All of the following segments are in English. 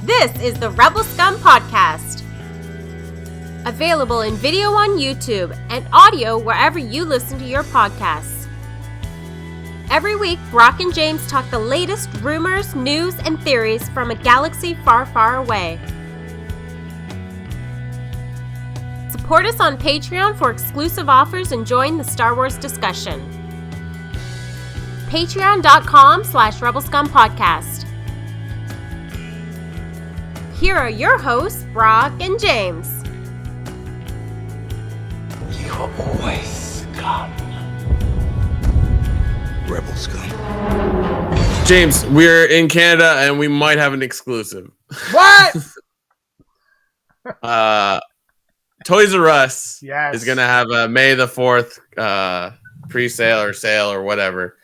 This is the Rebel Scum Podcast. Available in video on YouTube and audio wherever you listen to your podcasts. Every week, Brock and James talk the latest rumors, news, and theories from a galaxy far, far away. Support us on Patreon for exclusive offers and join the Star Wars discussion. Patreon.com/RebelScumPodcast. Here are your hosts, Brock and James. You are always scum. Rebel scum. James, we're in Canada and we might have an exclusive. What? Toys R Us Yes. is going to have a May the 4th pre-sale or sale or whatever.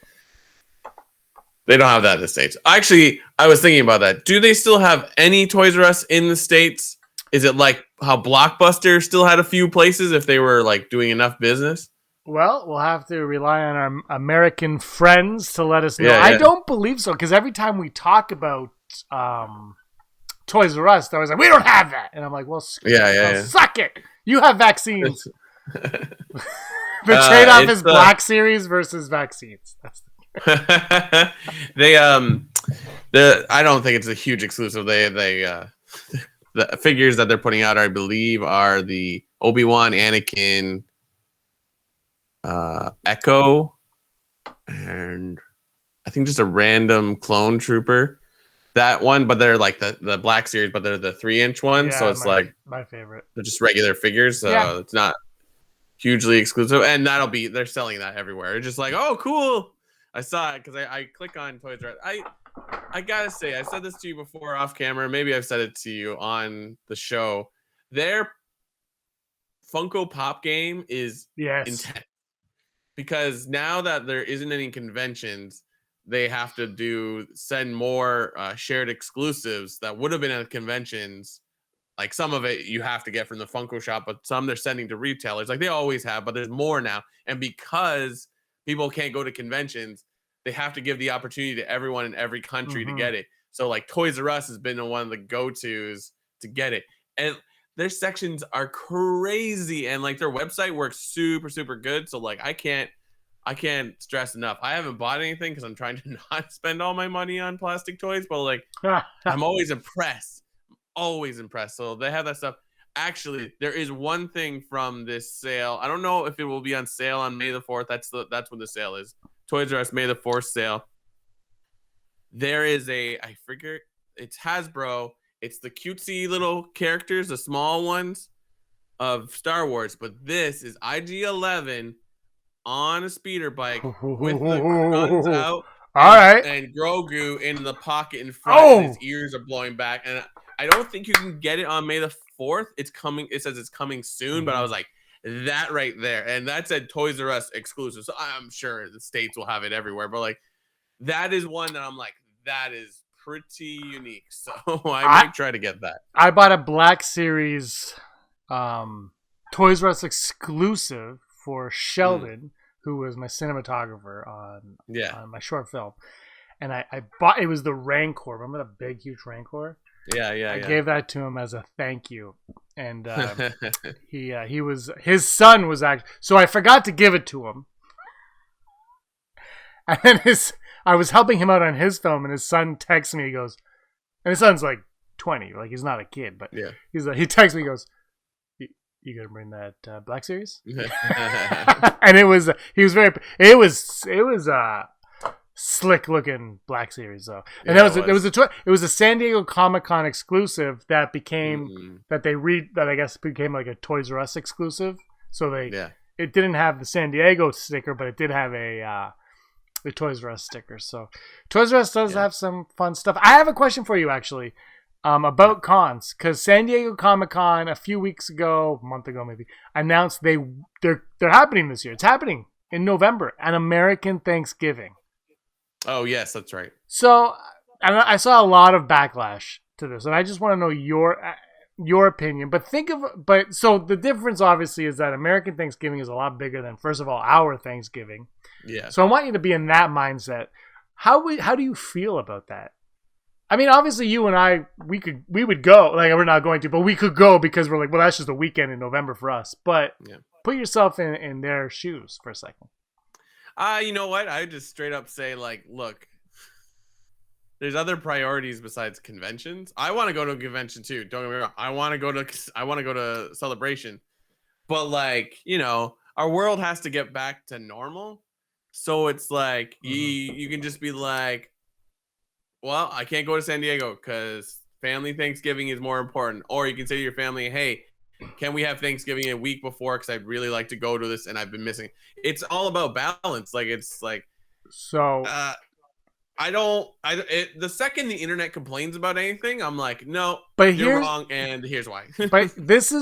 They don't have that in the States. Actually, I was thinking about that. Do they still have any Toys R Us in the States? Is it like how Blockbuster still had a few places if they were like doing enough business? Well, we'll have to rely on our American friends to let us know. Yeah. I don't believe so, because every time we talk about Toys R Us, they're always like, we don't have that. And I'm like, well, suck it. You have vaccines. The trade-off is Black Series versus vaccines. That's They I don't think it's a huge exclusive. They the figures that they're putting out, I believe, are the Obi-Wan, Anakin, Echo, and I think just a random clone trooper. That one, but they're like the Black Series, but they're the 3-inch ones, so it's my favorite. they're just regular figures, so it's not hugely exclusive, and they're selling that everywhere. It's just like, oh, cool. I saw it because I click on Toys R Us. I gotta say, I said this to you before off camera. Maybe I've said it to you on the show. Their Funko Pop game is intense because now that there isn't any conventions, they have to send more shared exclusives that would have been at conventions. Like some of it you have to get from the Funko shop, but some they're sending to retailers like they always have, but there's more now. And because people can't go to conventions, they have to give the opportunity to everyone in every country to get it. So like Toys R Us has been one of the go-tos to get it. And their sections are crazy. And like their website works super, super good. So like I can't stress enough. I haven't bought anything because I'm trying to not spend all my money on plastic toys, but like I'm always impressed. So they have that stuff. Actually, there is one thing from this sale. I don't know if it will be on sale on May the 4th. That's when the sale is. Toys R Us May the 4th sale. There is I forget, it's Hasbro. It's the cutesy little characters, the small ones of Star Wars. But this is IG-11 on a speeder bike with the guns out. All right. And Grogu in the pocket in front, and his ears are blowing back. And I don't think you can get it on May the 4th. It's coming. It says it's coming soon, but I was like, that right there. And that said Toys R Us exclusive. So I'm sure the States will have it everywhere. But like, that is one that I'm like, that is pretty unique. So I might try to get that. I bought a Black Series Toys R Us exclusive for Sheldon, who was my cinematographer on my short film. And I bought, it was the Rancor. Remember the big, huge Rancor? I gave that to him as a thank you, and his son was actually, so I forgot to give it to him, and then I was helping him out on his film, and his son texts me, he goes, and his son's like 20, like he's not a kid, but he's like, he texts me, he goes, you gonna bring that Black Series? And it was slick looking Black Series though, and it was a San Diego Comic-Con exclusive that became that I guess became like a Toys R Us exclusive. So it didn't have the San Diego sticker, but it did have the Toys R Us sticker. So Toys R Us does have some fun stuff. I have a question for you actually about cons, because San Diego Comic-Con a few weeks ago, a month ago maybe, announced they're happening this year. It's happening in November, an American Thanksgiving. Oh, yes, that's right. So I saw a lot of backlash to this, and I just want to know your opinion. So the difference obviously is that American Thanksgiving is a lot bigger than, first of all, our Thanksgiving. Yeah. So I want you to be in that mindset. How do you feel about that? I mean, obviously, you and I, we would go. Like, we're not going to, but we could go because we're like, well, that's just a weekend in November for us. But put yourself in their shoes for a second. You know what? I would just straight up say, like, look, there's other priorities besides conventions. I want to go to a convention too. Don't get me wrong. I want to go to Celebration, but like, you know, our world has to get back to normal. So it's like you can just be like, well, I can't go to San Diego because family Thanksgiving is more important. Or you can say to your family, hey, can we have Thanksgiving a week before? Because I'd really like to go to this and I've been missing. It's all about balance. Like, it's like, so the second the internet complains about anything, I'm like, no, but you're wrong, and here's why. But this.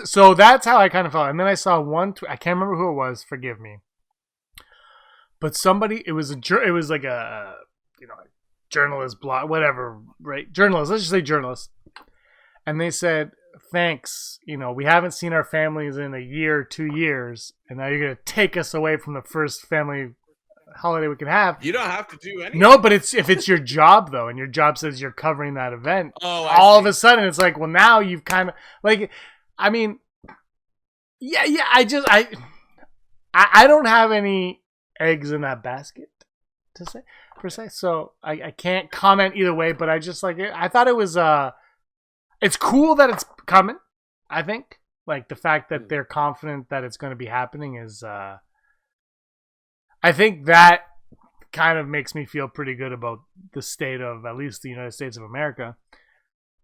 So that's how I kind of felt. And then I saw one. I can't remember who it was. Forgive me. But somebody, it was like a, you know, journalist blog, whatever, right? Journalist. Let's just say journalist. And they said, thanks. You know, we haven't seen our families in a year, 2 years, and now you're gonna take us away from the first family holiday we can have. You don't have to do anything. No, but if it's your job though, and your job says you're covering that event, all of a sudden it's like, well, now you've kind of like, I mean, yeah. I don't have any eggs in that basket to say per se, so I can't comment either way. But I just like it. I thought it was it's cool that it's coming. I think like the fact that they're confident that it's going to be happening is. I think that kind of makes me feel pretty good about the state of at least the United States of America.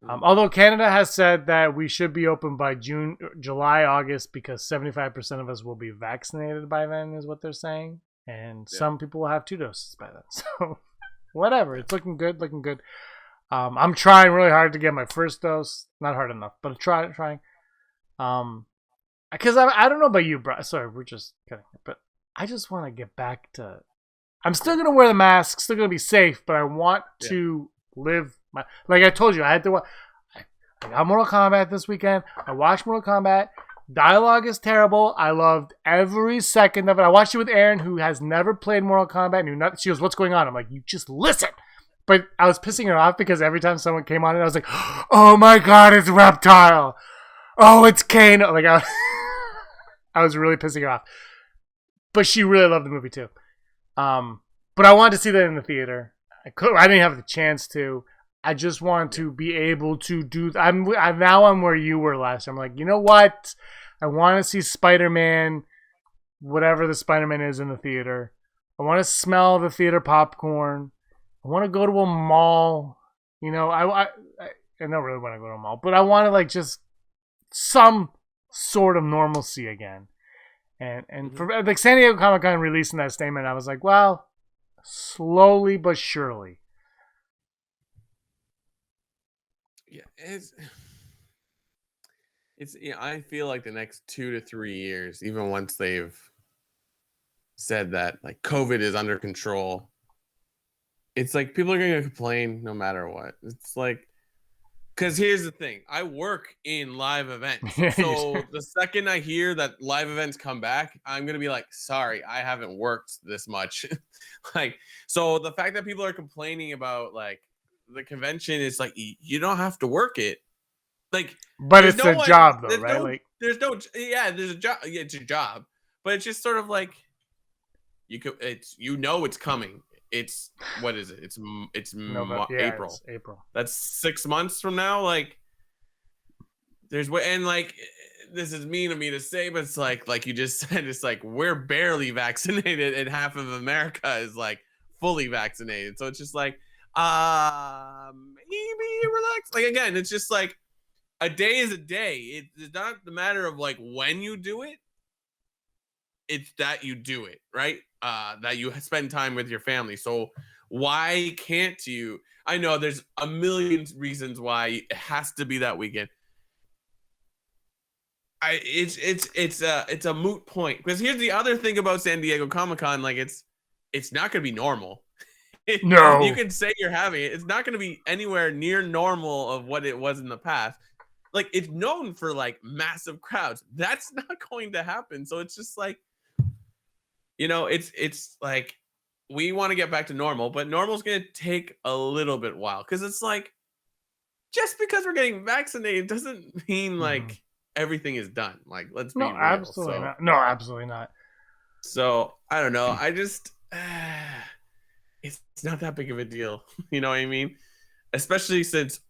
Although Canada has said that we should be open by July, August, because 75% of us will be vaccinated by then, is what they're saying. And some people will have 2 doses by then. So whatever. It's looking good. I'm trying really hard to get my first dose. Not hard enough, but trying. Because I don't know about you, bro. Sorry, we're just kidding. But I just want to get back to... I'm still going to wear the mask, still going to be safe, but I want to live my... Like I told you, I got Mortal Kombat this weekend. I watched Mortal Kombat. Dialogue is terrible. I loved every second of it. I watched it with Erin, who has never played Mortal Kombat. Knew nothing. She goes, what's going on? I'm like, you just listen. But I was pissing her off because every time someone came on it, I was like, oh my god, it's Reptile. Oh, it's Kano. Like, I was really pissing her off. But she really loved the movie too. But I wanted to see that in the theater. I didn't have the chance to. I just want to be able to do. I'm where you were last year. I'm like, you know what? I want to see Spider-Man, whatever the Spider-Man is in the theater. I want to smell the theater popcorn. I want to go to a mall. You know, I don't really want to go to a mall, but I want to like just some sort of normalcy again. And for like San Diego Comic-Con releasing that statement, I was like, well, slowly but surely. Yeah, it's I feel like the next 2 to 3 years, even once they've said that like COVID is under control, it's like people are going to complain no matter what. It's like, because here's the thing, I work in live events, so the second I hear that live events come back, I'm gonna be like, sorry, I haven't worked this much. Like, so the fact that people are complaining about like the convention is like, you don't have to work it, like, but it's a job though, right? There's a job. Yeah, it's a job, but it's just sort of like it's coming. It's what is it? It's April. It's April. That's 6 months from now. Like, there's and like, this is mean of me to say, but it's like you just said, it's like we're barely vaccinated, and half of America is like fully vaccinated. So it's just like, maybe relax. Like, again, it's just like a day is a day. It's not the matter of like when you do it. It's that you do it, right? That you spend time with your family. So why can't you? I know there's a million reasons why it has to be that weekend. It's a moot point, because here's the other thing about San Diego Comic-Con, like it's not going to be normal. No, you can say you're having it. It's not going to be anywhere near normal of what it was in the past. Like, it's known for like massive crowds. That's not going to happen. So it's just like, you know, it's like, we want to get back to normal, but normal's going to take a little bit while because it's like just because we're getting vaccinated doesn't mean like everything is done. Like, let's be real. Absolutely not. No, absolutely not. So I don't know. I just it's not that big of a deal. You know what I mean? Especially since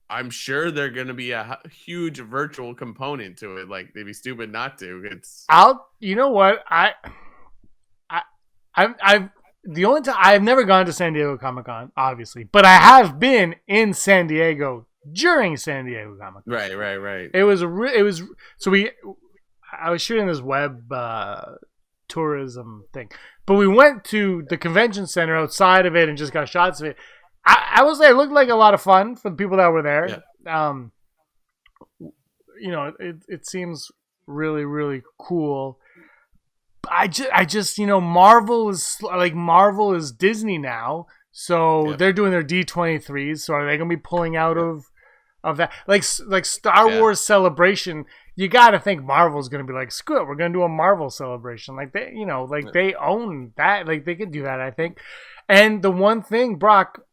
I'm sure there's going to be a huge virtual component to it. Like, they'd be stupid not to. You know what? I've the only time I've never gone to San Diego Comic-Con, obviously, but I have been in San Diego during San Diego Comic-Con. Right. It was I was shooting this web tourism thing, but we went to the convention center outside of it and just got shots of it. I will say it looked like a lot of fun for the people that were there. Yeah. You know, it seems really, really cool. I just Marvel is Disney now, so they're doing their D23s. So are they going to be pulling out of that? Like Star Wars Celebration, you got to think Marvel's going to be like, screw it, we're going to do a Marvel Celebration. Like they own that. Like they could do that, I think. And the one thing, Brock,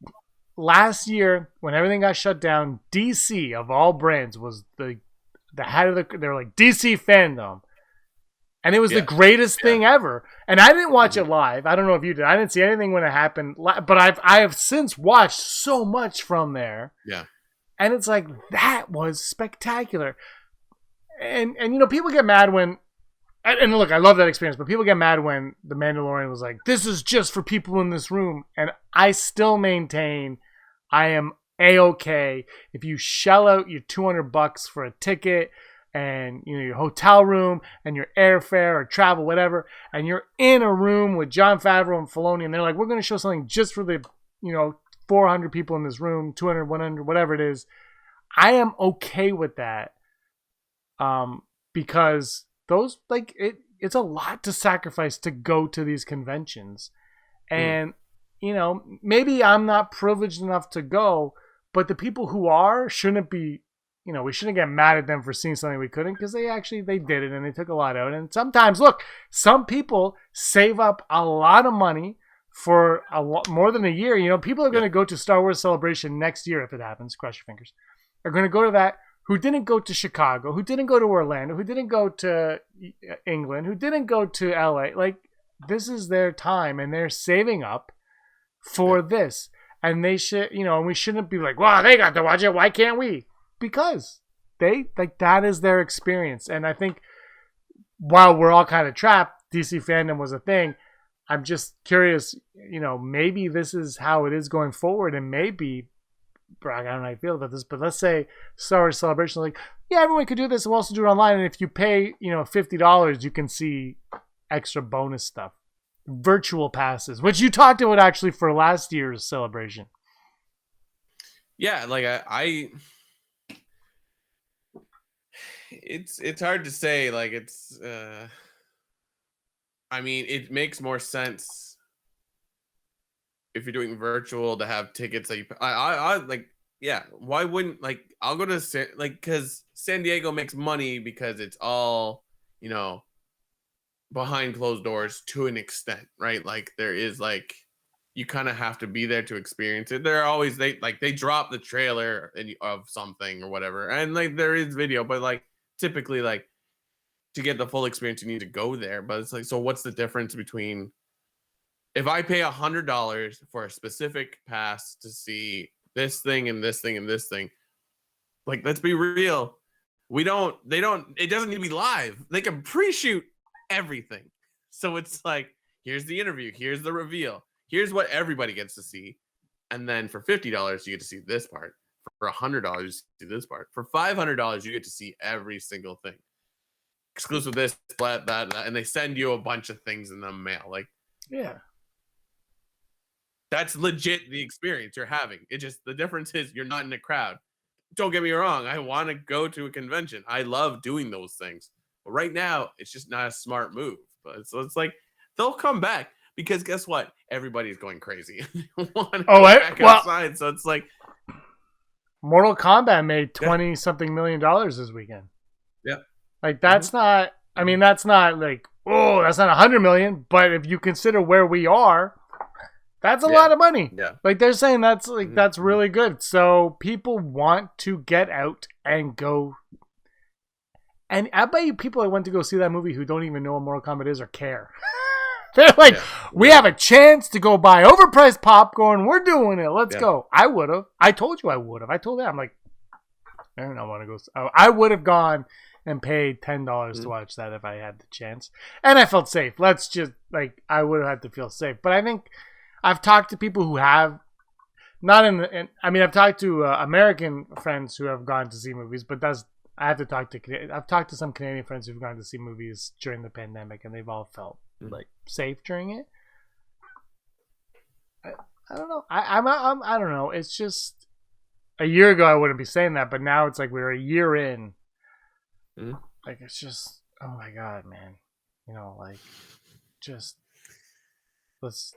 last year when everything got shut down, DC of all brands was the head of they were like DC fandom. And it was the greatest thing ever. And I didn't watch it live. I don't know if you did. I didn't see anything when it happened. But I have since watched so much from there. Yeah. And it's like, that was spectacular. And people get mad when... And look, I love that experience. But people get mad when The Mandalorian was like, this is just for people in this room. And I still maintain I am A-okay if you shell out your $200 for a ticket... and your hotel room and your airfare or travel, whatever, and you're in a room with Jon Favreau and Filoni, and they're like, we're going to show something just for the 400 people in this room, 200, 100, whatever it is. I am okay with that, because those it's a lot to sacrifice to go to these conventions, and maybe I'm not privileged enough to go, but the people who are shouldn't be. We shouldn't get mad at them for seeing something we couldn't, because they did it and they took a lot out. And sometimes, look, some people save up a lot of money for more than a year. People are going to go to Star Wars Celebration next year if it happens. Cross your fingers. Are going to go to that. Who didn't go to Chicago? Who didn't go to Orlando? Who didn't go to England? Who didn't go to LA? Like, this is their time, and they're saving up for this. And they should, and we shouldn't be like, wow, they got to watch it. Why can't we? Because that is their experience. And I think while we're all kind of trapped, DC fandom was a thing. I'm just curious, maybe this is how it is going forward. And maybe, Brock, I don't know how you feel about this, but let's say Star Wars Celebration, like, yeah, everyone could do this. We'll also do it online. And if you pay, $50, you can see extra bonus stuff. Virtual passes, which you talked about actually for last year's Celebration. Yeah, like it's hard to say. Like, it's I mean, it makes more sense if you're doing virtual to have tickets that I like. Yeah, why wouldn't, like, I'll go to because San Diego makes money because it's all behind closed doors to an extent, right? Like, there is, like, you kind of have to be there to experience it. There are always they drop the trailer of something or whatever, and like there is video, but like typically, like, to get the full experience you need to go there. But it's like, so what's the difference between if I pay $100 for a specific pass to see this thing and this thing and this thing? Like, let's be real, it doesn't need to be live. They can pre-shoot everything, so it's like, here's the interview, here's the reveal, here's what everybody gets to see, and then for $50 you get to see this part. For $100 you see this part. For $500 you get to see every single thing. Exclusive this, that, and they send you a bunch of things in the mail. Like, yeah, that's legit the experience you're having. It just, the difference is you're not in a crowd. Don't get me wrong, I want to go to a convention. I love doing those things. But right now, it's just not a smart move. But so it's like, they'll come back. Because guess what? Everybody's going crazy. Back outside. So it's like, Mortal Kombat made 20-something million this weekend. Yeah. Like, that's not, I mean, that's not like, oh, that's not 100 million. But if you consider where we are, That's a lot of money. Yeah. Like they're saying that's that's really good. So people want to get out and go. And I bet you people that went to go see that movie who don't even know what Mortal Kombat is or care. They're like, we have a chance to go buy overpriced popcorn. We're doing it. Let's go. I would have. I told you I would have. I told them, I'm like, I don't want to go. I would have gone and paid $10 to watch that if I had the chance. And I felt safe. Let's just, like, I would have had to feel safe. But I think I've talked to people who have, I've talked to American friends who have gone to see movies, but I've talked to some Canadian friends who've gone to see movies during the pandemic, and they've all felt like safe during it. I don't know. I don't know. It's just a year ago I wouldn't be saying that, but now it's like we're a year in. Like it's just, oh my god, man. You know, like just let's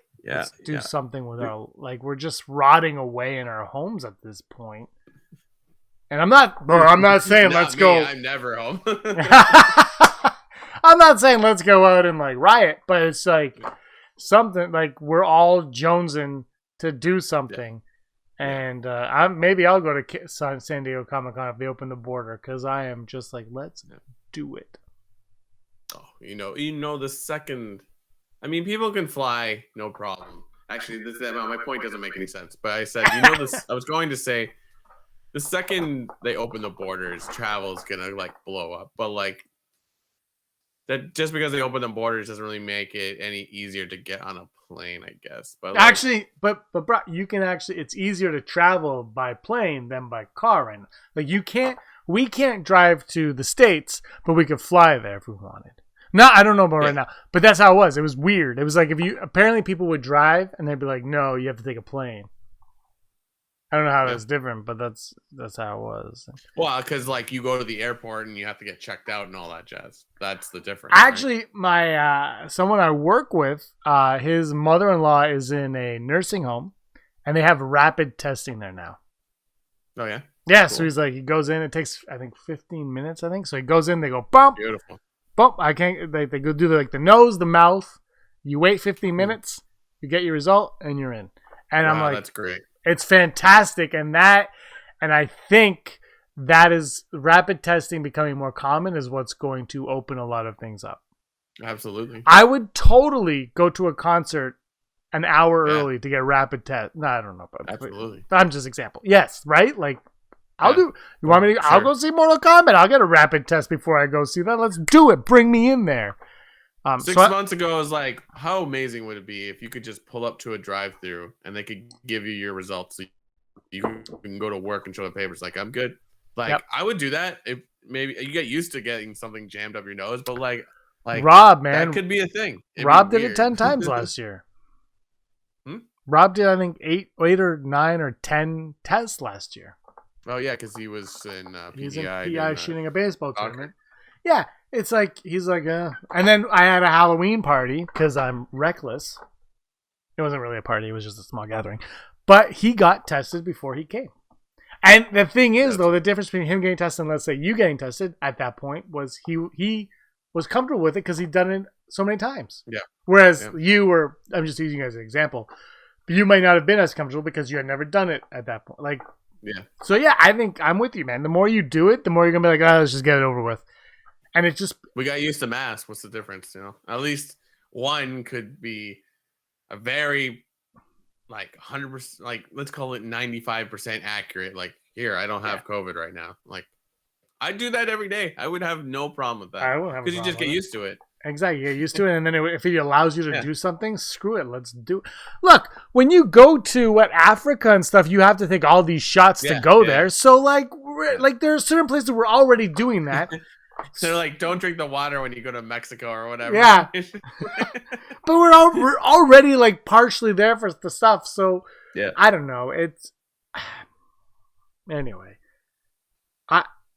do something with our, like, we're just rotting away in our homes at this point. And I'm not saying let's go. I'm never home. I'm not saying let's go out and like riot, but it's like something like we're all jonesing to do something. And maybe I'll go to San Diego Comic-Con if they open the border, because I am just like, let's do it. Oh, you know, the second, I mean, people can fly, no problem. Actually, my point doesn't make any sense. But I said, this. I was going to say, the second they open the borders, travel is gonna like blow up. But like that, just because they open the borders doesn't really make it any easier to get on a plane, I guess. But like, actually, but bro, you can actually, it's easier to travel by plane than by car. And like we can't drive to the States, but we could fly there if we wanted. No, I don't know about right now, but that's how it was. It was weird. It was like apparently people would drive and they'd be like, no, you have to take a plane. I don't know how that's different, but that's how it was. Well, because like you go to the airport and you have to get checked out and all that jazz. That's the difference. Actually, my someone I work with, his mother-in-law is in a nursing home, and they have rapid testing there now. Oh yeah. Yeah, cool. So he's like, he goes in. It takes, I think, 15 minutes. I think so. He goes in. They go bump. Beautiful. Bump. I can't. They go do like the nose, the mouth. You wait 15 minutes. You get your result, and you're in. And I'm like, that's great. It's fantastic, and I think that is rapid testing becoming more common is what's going to open a lot of things up. Absolutely. I would totally go to a concert an hour early to get rapid test. No, I don't know about that. Absolutely. I'm just example. Yes, right? Like I'll do. You want me to? Sure. I'll go see Mortal Kombat. I'll get a rapid test before I go see that. Let's do it. Bring me in there. 6 months ago, I was like, how amazing would it be if you could just pull up to a drive-thru and they could give you your results so you can go to work and show the papers like, I'm good. Like, I would do that. If maybe you get used to getting something jammed up your nose, but like Rob, man, that could be a thing. Rob did it 10 times last year. Rob did, I think, 8 or 9 or 10 tests last year. Oh yeah, because he was in PEI. He's in PEI shooting a baseball tournament. Yeah, it's like he's like, and then I had a Halloween party because I'm reckless. It wasn't really a party; it was just a small gathering. But he got tested before he came. And the thing is, though, the difference between him getting tested and let's say you getting tested at that point was he was comfortable with it because he'd done it so many times. Yeah. Whereas you were, I'm just using you as an example, but you might not have been as comfortable because you had never done it at that point. Like, So yeah, I think I'm with you, man. The more you do it, the more you're gonna be like, let's just get it over with. And it just, we got used to masks. What's the difference? At least one could be a very like 100%, like let's call it 95% accurate. Like, here, I don't have COVID right now. Like, I do that every day. I would have no problem with that. I won't have because you just get used to it. Exactly, you get used to it, and then if it allows you to do something, screw it. Let's do it. Look, when you go to Africa and stuff, you have to take all these shots to go there. So like there are certain places we're already doing that. So like, don't drink the water when you go to Mexico or whatever. Yeah, but we're already like partially there for the stuff. So I don't know. It's anyway.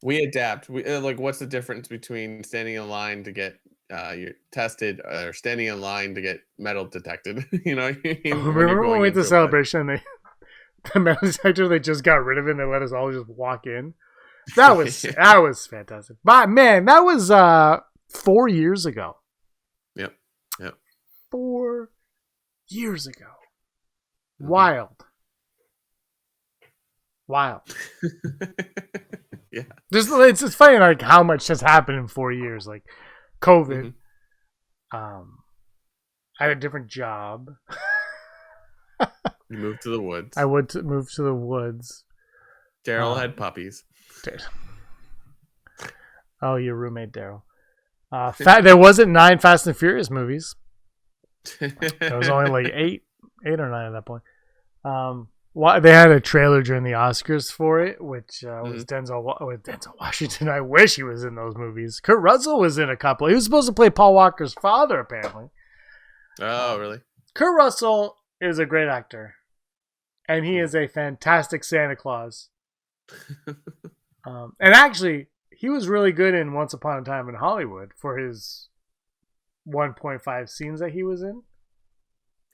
We adapt. Like, what's the difference between standing in line to get you're tested or standing in line to get metal detected? Remember when we went to Celebration? The metal detector, they just got rid of it and they let us all just walk in. That was fantastic. But man, that was 4 years ago. Yep. 4 years ago. Wild. Yeah. It's funny like how much has happened in 4 years. Like COVID. I had a different job. You moved to the woods. I would move to the woods. Daryl had puppies. Oh, your roommate Daryl. There wasn't 9 Fast and Furious movies. There was only like 8 or 9 at that point. They had a trailer during the Oscars for it, which was Denzel Washington. I wish he was in those movies. Kurt Russell was in a couple. He was supposed to play Paul Walker's father, apparently. Oh, really? Kurt Russell is a great actor, and he is a fantastic Santa Claus. And actually, he was really good in Once Upon a Time in Hollywood for his 1.5 scenes that he was in.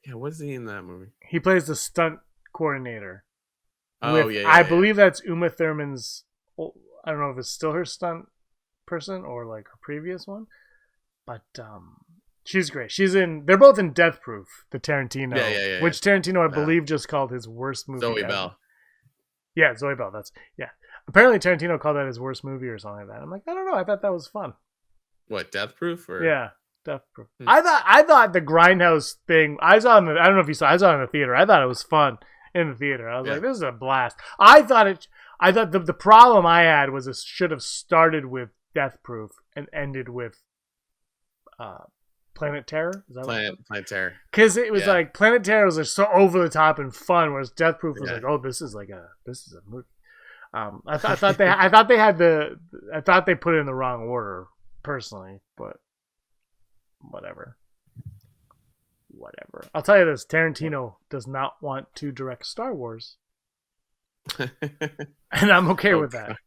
Yeah, what's he in that movie? He plays the stunt coordinator. I believe that's Uma Thurman's. I don't know if it's still her stunt person or like her previous one, but she's great. They're both in Death Proof, the Tarantino, which Tarantino I believe just called his worst movie. Zoe ever. Bell. Yeah, Zoe Bell. Apparently Tarantino called that his worst movie or something like that. I'm like, I don't know. I thought that was fun. What, Death Proof? Or? Yeah, Death Proof. I thought the Grindhouse thing. I saw I don't know if you saw. I saw it in the theater. I thought it was fun in the theater. I was like, this is a blast. I thought the problem I had was it should have started with Death Proof and ended with Planet Terror. Is that Planet Terror? Because it was like Planet Terror was like so over the top and fun, whereas Death Proof was like, oh, this is a movie. I thought they put it in the wrong order personally, but whatever. I'll tell you this: Tarantino does not want to direct Star Wars, and I'm okay with that.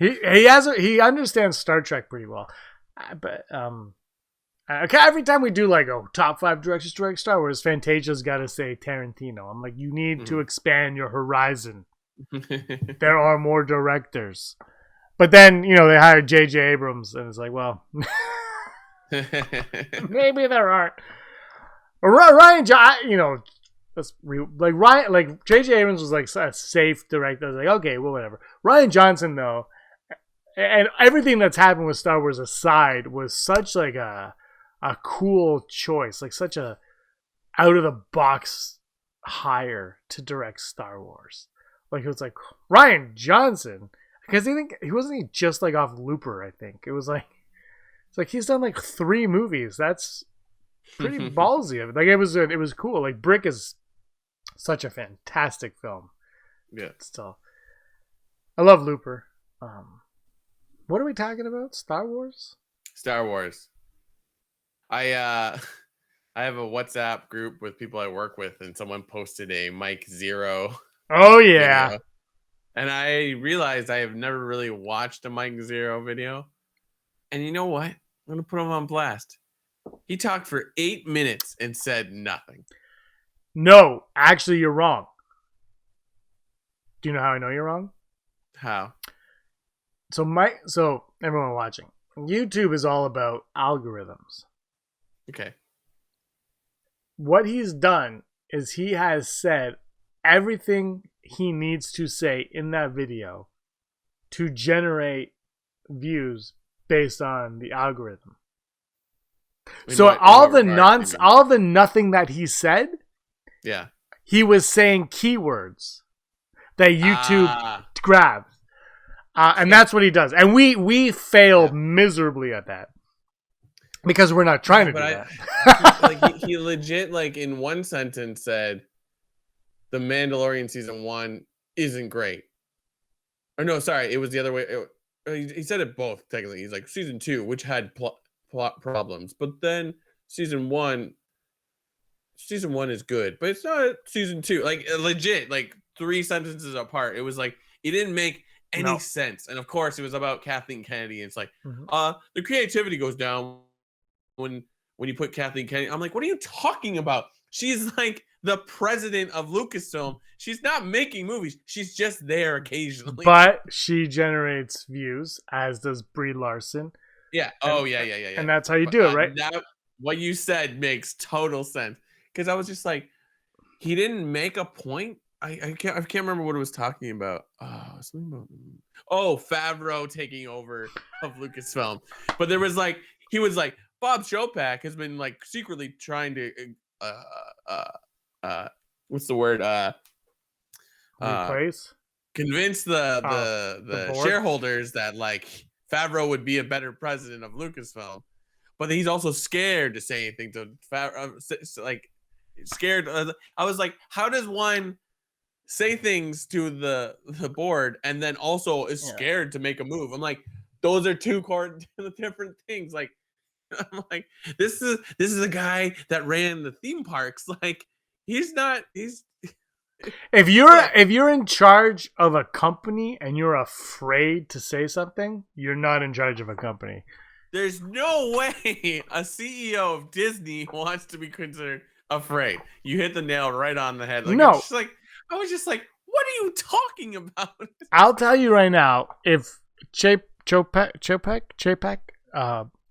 He understands Star Trek pretty well, but every time we do like top 5 directors to direct Star Wars, Fantasia's got to say Tarantino. I'm like, you need to expand your horizon. There are more directors, but then they hired J.J. Abrams, and it's like, well, maybe there aren't. Ryan, like J.J. Abrams was like a safe director. I was like, okay, well, whatever. Ryan Johnson, though, and everything that's happened with Star Wars aside, was such like a cool choice, like such a out of the box hire to direct Star Wars. Like it was like Ryan Johnson, because he wasn't just like off Looper. I think it's like he's done like 3 movies. That's pretty ballsy of it. Like it was cool. Like Brick is such a fantastic film. Yeah. Still, I love Looper. What are we talking about? Star Wars. I have a WhatsApp group with people I work with, and someone posted a Mike Zero. Oh yeah. Video. And I realized I have never really watched a Mike Zero video. And you know what? I'm gonna put him on blast. He talked for 8 minutes and said nothing. No, actually you're wrong. Do you know how I know you're wrong? How? So everyone watching, YouTube is all about algorithms. Okay. What he's done is he has said everything he needs to say in that video to generate views based on the algorithm. All the nothing that he said, he was saying keywords that YouTube grabs, and that's what he does. And we fail miserably at that because we're not trying to do that. He legit, like in one sentence, said The Mandalorian season 1 isn't great. Or no, sorry, it was the other way. He said it both technically. He's like season 2, which had plot problems, but then season 1 is good, but it's not season 2. Like legit, like 3 sentences apart. It was like it didn't make any sense. And of course, it was about Kathleen Kennedy. And it's like the creativity goes down when you put Kathleen Kennedy. I'm like, what are you talking about? She's like the president of Lucasfilm. She's not making movies. She's just there occasionally. But she generates views, as does Brie Larson. Yeah. Yeah. And that's how you do it, right? What you said makes total sense. Because I was just like, he didn't make a point. I can't remember what it was talking about. Favreau taking over of Lucasfilm, but there was like he was like Bob Chapek has been like secretly trying to what's the word replace convince the shareholders that like Favreau would be a better president of Lucasfilm, but he's also scared to say anything to Favreau, like scared. I was like, how does one say things to the board and then also is scared to make a move? I'm like, those are two different things. Like, I'm like, this is a guy that ran the theme parks. Like, he's if you're in charge of a company and you're afraid to say something, you're not in charge of a company. There's no way a CEO of Disney wants to be considered afraid. You hit the nail right on the head. Like, no. I was just like, what are you talking about? I'll tell you right now, if Chapek,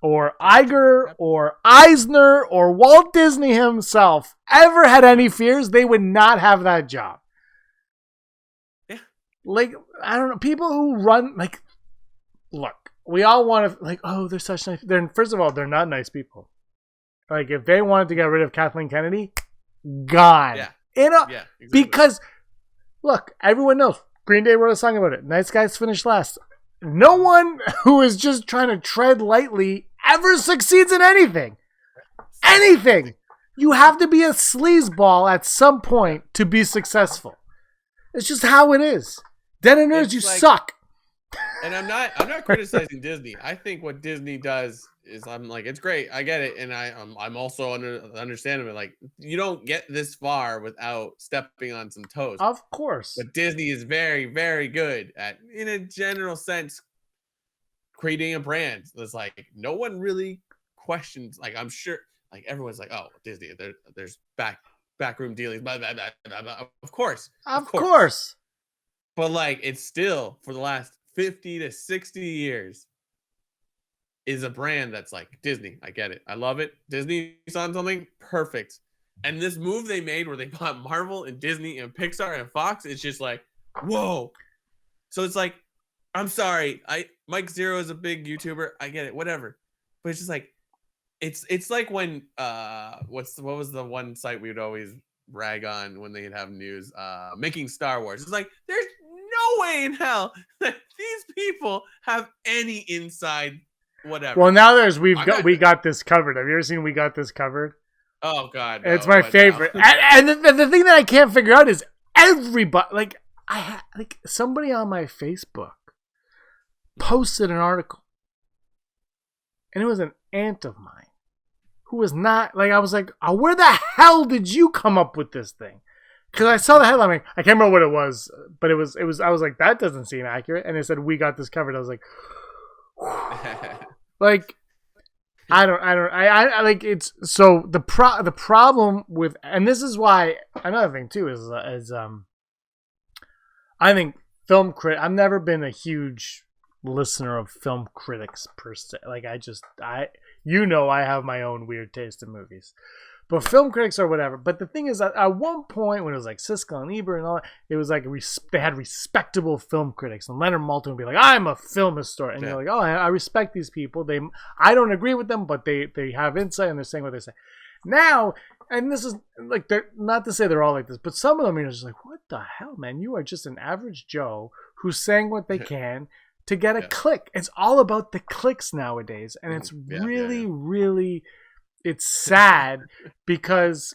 or Iger, or Eisner, or Walt Disney himself ever had any fears, they would not have that job. Yeah. Like, I don't know, people who run, like, look, we all want to, like, oh, they're such nice. First of all, they're not nice people. Like, if they wanted to get rid of Kathleen Kennedy, gone. Yeah. Exactly. Because, look, everyone knows. Green Day wrote a song about it. Nice guys finish last. No one who is just trying to tread lightly ever succeeds in anything. Anything. You have to be a sleazeball at some point to be successful. It's just how it is. Den of Nerds, you suck. And I'm not criticizing Disney. I think what Disney does is, I'm like, it's great. I get it, and I'm also understanding it. Like, you don't get this far without stepping on some toes. Of course. But Disney is very, very good at, in a general sense, creating a brand that's like no one really questions. Like, I'm sure, like, everyone's like, oh, Disney, there's backroom dealings, blah, blah, blah, blah, blah. Of course. But like, it's still, for the last 50 to 60 years, is a brand that's like Disney. I get it. I love it. Disney's on something perfect. And this move they made where they bought Marvel and Disney and Pixar and Fox, it's just like, whoa. So it's like, I'm sorry. Mike Zero is a big YouTuber. I get it. Whatever. But it's just like, it's like when what was the one site we would always rag on when they'd have news, Making Star Wars. It's like, there's no way in hell that these people have any inside whatever. Well, now we got this covered. Have you ever seen We Got This Covered? Oh God, no, it's my favorite. No. And the thing that I can't figure out is everybody, like, somebody on my Facebook posted an article, and it was an aunt of mine who was not, like, I was like, oh, where the hell did you come up with this thing? Because I saw the headline, like, I can't remember what it was, but it was. I was like, that doesn't seem accurate. And it said, We Got This Covered. I was like, like, I like, it's so the problem with, and this is why, another thing too is I think film critic. I've never been a huge listener of film critics per se. Like, I have my own weird taste in movies. But film critics or whatever. But the thing is, at one point when it was like Siskel and Ebert and all that, it was like they had respectable film critics. And Leonard Maltin would be like, I'm a film historian. And you're like, oh, I respect these people. I don't agree with them, but they have insight and they're saying what they say. Now, and this is like, they're not to say they're all like this, but some of them are just like, what the hell, man? You are just an average Joe who's saying what they can to get a click. It's all about the clicks nowadays. And it's really... It's sad because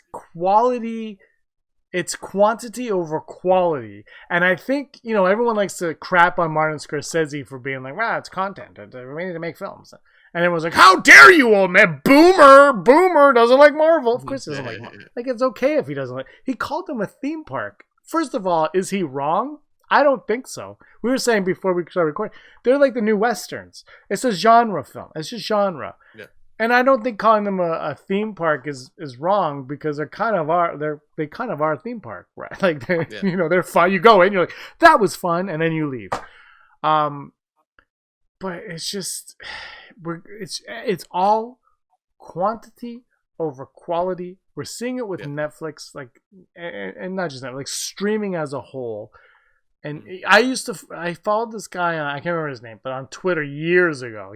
it's quantity over quality. And I think, everyone likes to crap on Martin Scorsese for being like, wow, it's content. We need to make films. And everyone's like, how dare you, old man? Boomer doesn't like Marvel. Of course he doesn't like Marvel. Like, it's okay if he doesn't like. He called them a theme park. First of all, is he wrong? I don't think so. We were saying before we started recording, they're like the new Westerns. It's a genre film. It's just genre. Yeah. And I don't think calling them a theme park is wrong, because they kind of are a theme park, right? Like, they're fun. You go in, you're like, that was fun, and then you leave. But it's just, it's all quantity over quality. We're seeing it with Netflix, like, and not just Netflix, like streaming as a whole. And I followed this guy on, I can't remember his name, but on Twitter years ago,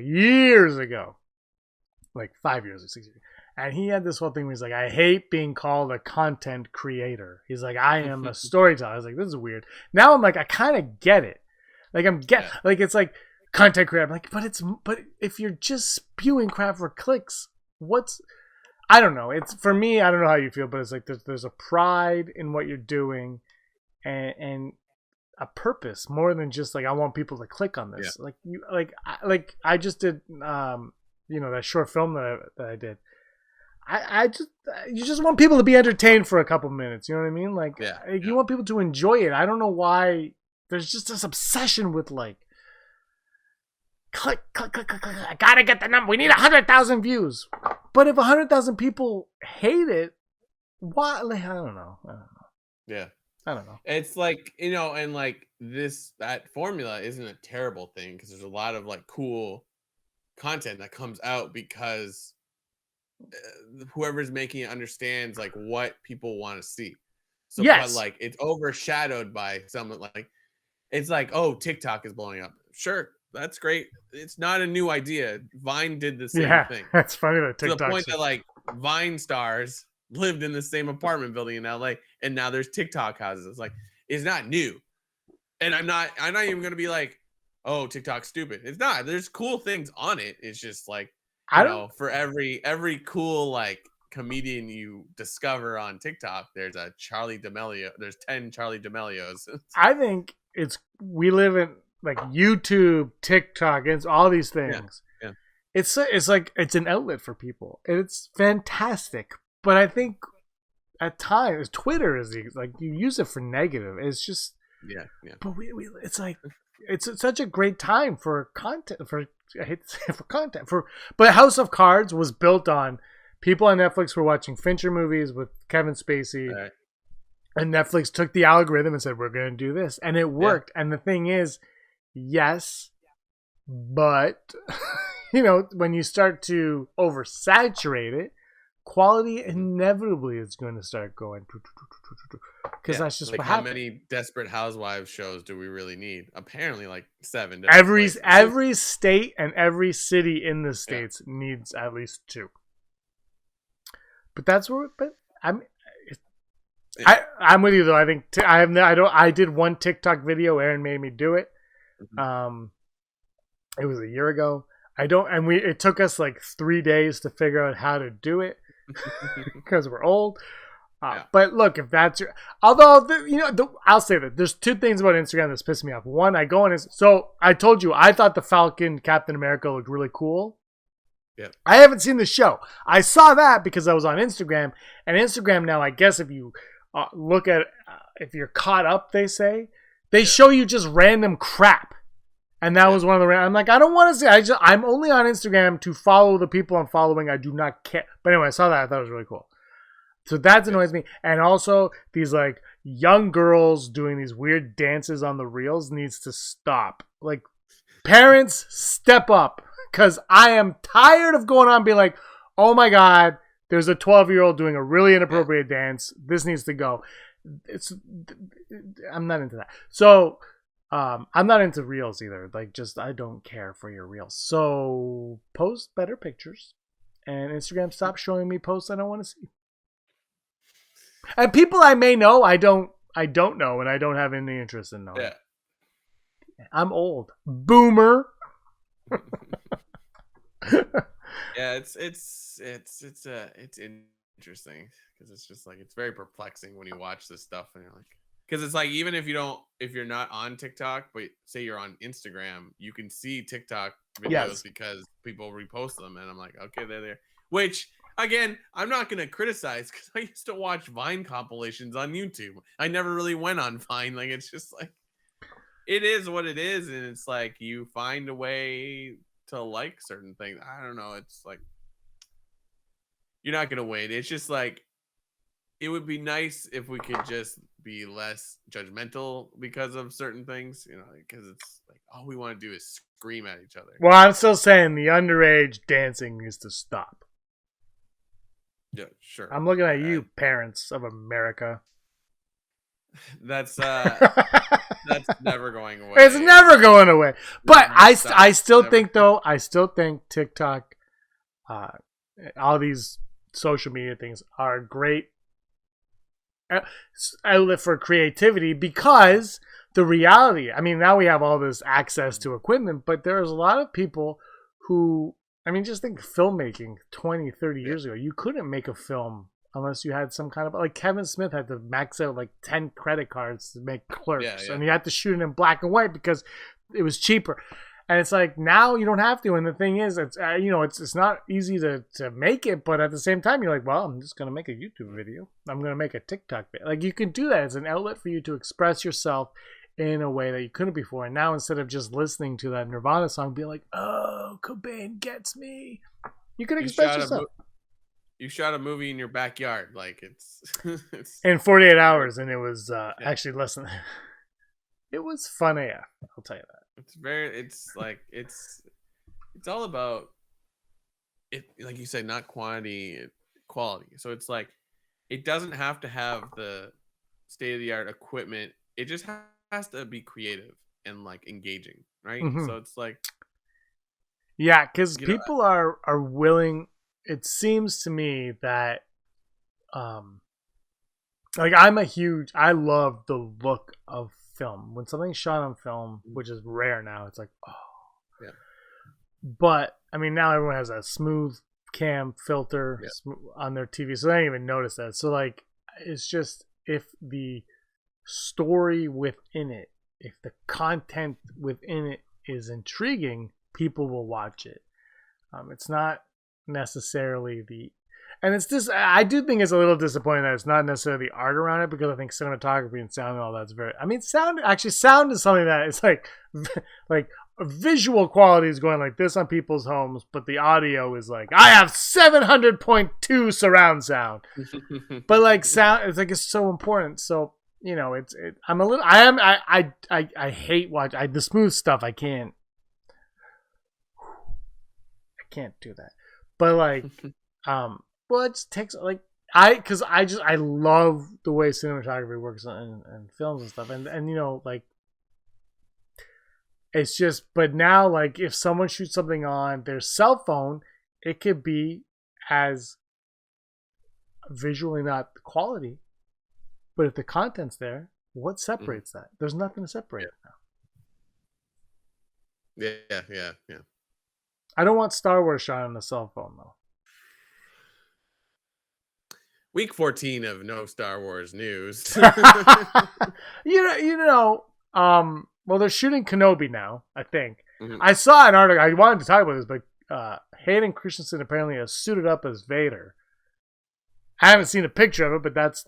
like 5 years or 6 years. And he had this whole thing where he's like, I hate being called a content creator. He's like, I am a storyteller. I was like, this is weird. Now I'm like, I kind of get it. Like like it's like content creator. I'm like, but if you're just spewing crap for clicks, I don't know. It's for me, I don't know how you feel, but it's like there's a pride in what you're doing and a purpose more than just like I want people to click on this. Yeah. Like I just did that short film that I did. You just want people to be entertained for a couple minutes. You know what I mean? Like, you want people to enjoy it. I don't know why there's just this obsession with like, click. I gotta get the number. We need 100,000 views. But if 100,000 people hate it, why? Like, I don't know. Yeah. I don't know. It's like, and like that formula isn't a terrible thing because there's a lot of like cool content that comes out because whoever's making it understands like what people want to see. So but like it's overshadowed by someone like it's like, oh, TikTok is blowing up. Sure, that's great. It's not a new idea. Vine did the same thing. That's funny that TikTok. To the point that like Vine stars lived in the same apartment building in LA and now there's TikTok houses. It's like it's not new. And I'm not even gonna be like, oh, TikTok's stupid. It's not. There's cool things on it. It's just like for every cool like comedian you discover on TikTok, there's a Charlie D'Amelio. There's 10 Charlie D'Amelios. I think we live in like YouTube, TikTok, it's all these things. Yeah. It's like it's an outlet for people. It's fantastic, but I think at times Twitter is like you use it for negative. It's just But it's like it's such a great time for content but House of Cards was built on people on Netflix were watching Fincher movies with Kevin Spacey, and Netflix took the algorithm and said we're going to do this, and it worked. And the thing is, yes, but when you start to oversaturate it, quality inevitably is going to start going because that's just like what how happens. Many Desperate Housewives shows do we really need? Apparently like 7. Every state and every city in the states needs at least 2. But that's where. But I'm with you though. I think I did one TikTok video. Aaron made me do it. It was a year ago. It took us like 3 days to figure out how to do it because we're old. But look, if that's your, although I'll say that there's 2 things about Instagram that's pissed me off. One, I go on so I told you I thought the Falcon Captain America looked really cool. Yeah, I haven't seen the show. I saw that because I was on Instagram, and Instagram now, I guess if you look at if you're caught up, they show you just random crap. And that was one of the. I'm like, I don't want to see. I'm only on Instagram to follow the people I'm following. I do not care. But anyway, I saw that. I thought it was really cool. So that annoys me. And also these like young girls doing these weird dances on the reels needs to stop. Like parents, step up, because I am tired of going on being like, oh my god, there's a 12-year-old doing a really inappropriate dance. This needs to go. I'm not into that. So. I'm not into reels either. Like, just I don't care for your reels. So post better pictures, and Instagram stop showing me posts I don't want to see. And people I may know, I don't know, and I don't have any interest in knowing. Yeah. I'm old, boomer. Yeah, it's interesting because it's just like it's very perplexing when you watch this stuff and you're like. Because it's like even if you're not on TikTok, but say you're on Instagram, you can see TikTok videos because people repost them, and I'm like, okay, they're there. Which again, I'm not gonna criticize because I used to watch Vine compilations on YouTube. I never really went on Vine. Like it's just like it is what it is, and it's like you find a way to like certain things. I don't know. It's like you're not gonna wait. It's just like it would be nice if we could just be less judgmental because of certain things, because it's like all we want to do is scream at each other. Well, I'm still saying the underage dancing needs to stop. Yeah, sure. I'm looking at you, parents of America. That's never going away. It's never going away. But I still think TikTok, all these social media things are great outlet for creativity, because the reality, I mean, now we have all this access to equipment, but there's a lot of people who, I mean, just think filmmaking 20, 30 years ago, you couldn't make a film unless you had some kind of, like Kevin Smith had to max out like 10 credit cards to make Clerks, and you had to shoot it in black and white because it was cheaper. And it's like, now you don't have to. And the thing is, it's it's not easy to make it, but at the same time, you're like, well, I'm just going to make a YouTube video. I'm going to make a TikTok video. Like, you can do that. It's an outlet for you to express yourself in a way that you couldn't before. And now, instead of just listening to that Nirvana song, be like, oh, Cobain gets me. You can express yourself. You shot a movie in your backyard. Like, it's in 48 hours, and it was actually less than that. It was fun AF, I'll tell you that. It's all about it, like you said, not quantity, quality. So it's like, it doesn't have to have the state of the art equipment. It just has to be creative and like engaging, right? Mm-hmm. So it's like, yeah, because people are willing. It seems to me that, like, I love the look of film. When something's shot on film, which is rare now, it's like, oh. Yeah. But, I mean, now everyone has a smooth cam filter on their TV, so they don't even notice that. So, like, it's just, if the story within it, if the content within it is intriguing, people will watch it. It's not necessarily and it's just, I do think it's a little disappointing that it's not necessarily the art around it, because I think cinematography and sound and all that's sound is something that it's like visual quality is going like this on people's homes, but the audio is like, I have 700.2 surround sound. But like sound, it's like, it's so important. So, you know, I hate the smooth stuff. I can't do that. But like, well, it just takes like, I love the way cinematography works in films and stuff, and you know, like, it's just, but now, like, if someone shoots something on their cell phone, it could be as visually not the quality, but if the content's there, what separates that? There's nothing to separate it now. Yeah. I don't want Star Wars shot on a cell phone, though. Week 14 of no Star Wars news. Well, they're shooting Kenobi now, I think. Mm-hmm. I saw an article. I wanted to talk about this, but Hayden Christensen apparently has suited up as Vader. I haven't seen a picture of it, but that's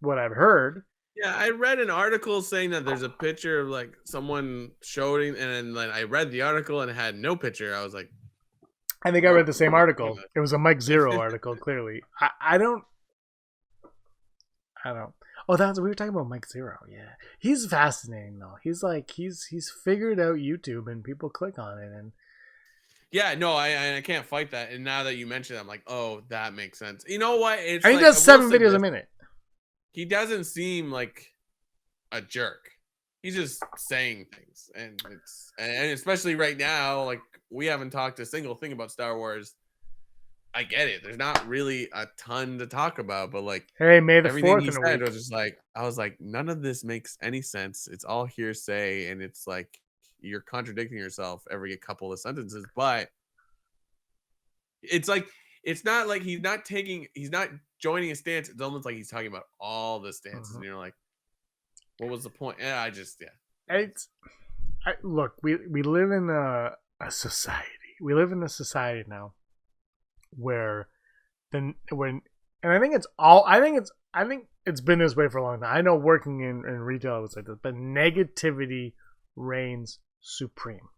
what I've heard. Yeah, I read an article saying that there's a picture of like someone showing, and then I read the article and it had no picture. I was like, I think I read the same article. It was a Mike Zero article, clearly. I don't. Oh, we were talking about Mike Zero. Yeah, he's fascinating though. He's like, he's figured out YouTube, and people click on it, and yeah, no, I can't fight that. And now that you mention it, I'm like, oh, that makes sense. You know what? He does 7 videos a minute. He doesn't seem like a jerk. He's just saying things, and especially right now, like, we haven't talked a single thing about Star Wars. I get it. There's not really a ton to talk about, but like, hey, May the 4th everything he said was just like, I was like, none of this makes any sense. It's all hearsay, and it's like, you're contradicting yourself every couple of sentences. But it's like, it's not like he's not joining a stance. It's almost like he's talking about all the stances, and you're like, what was the point? Look, we live in a society. We live in a society now where I think it's been this way for a long time. I know working in retail, I would say this, but negativity reigns supreme.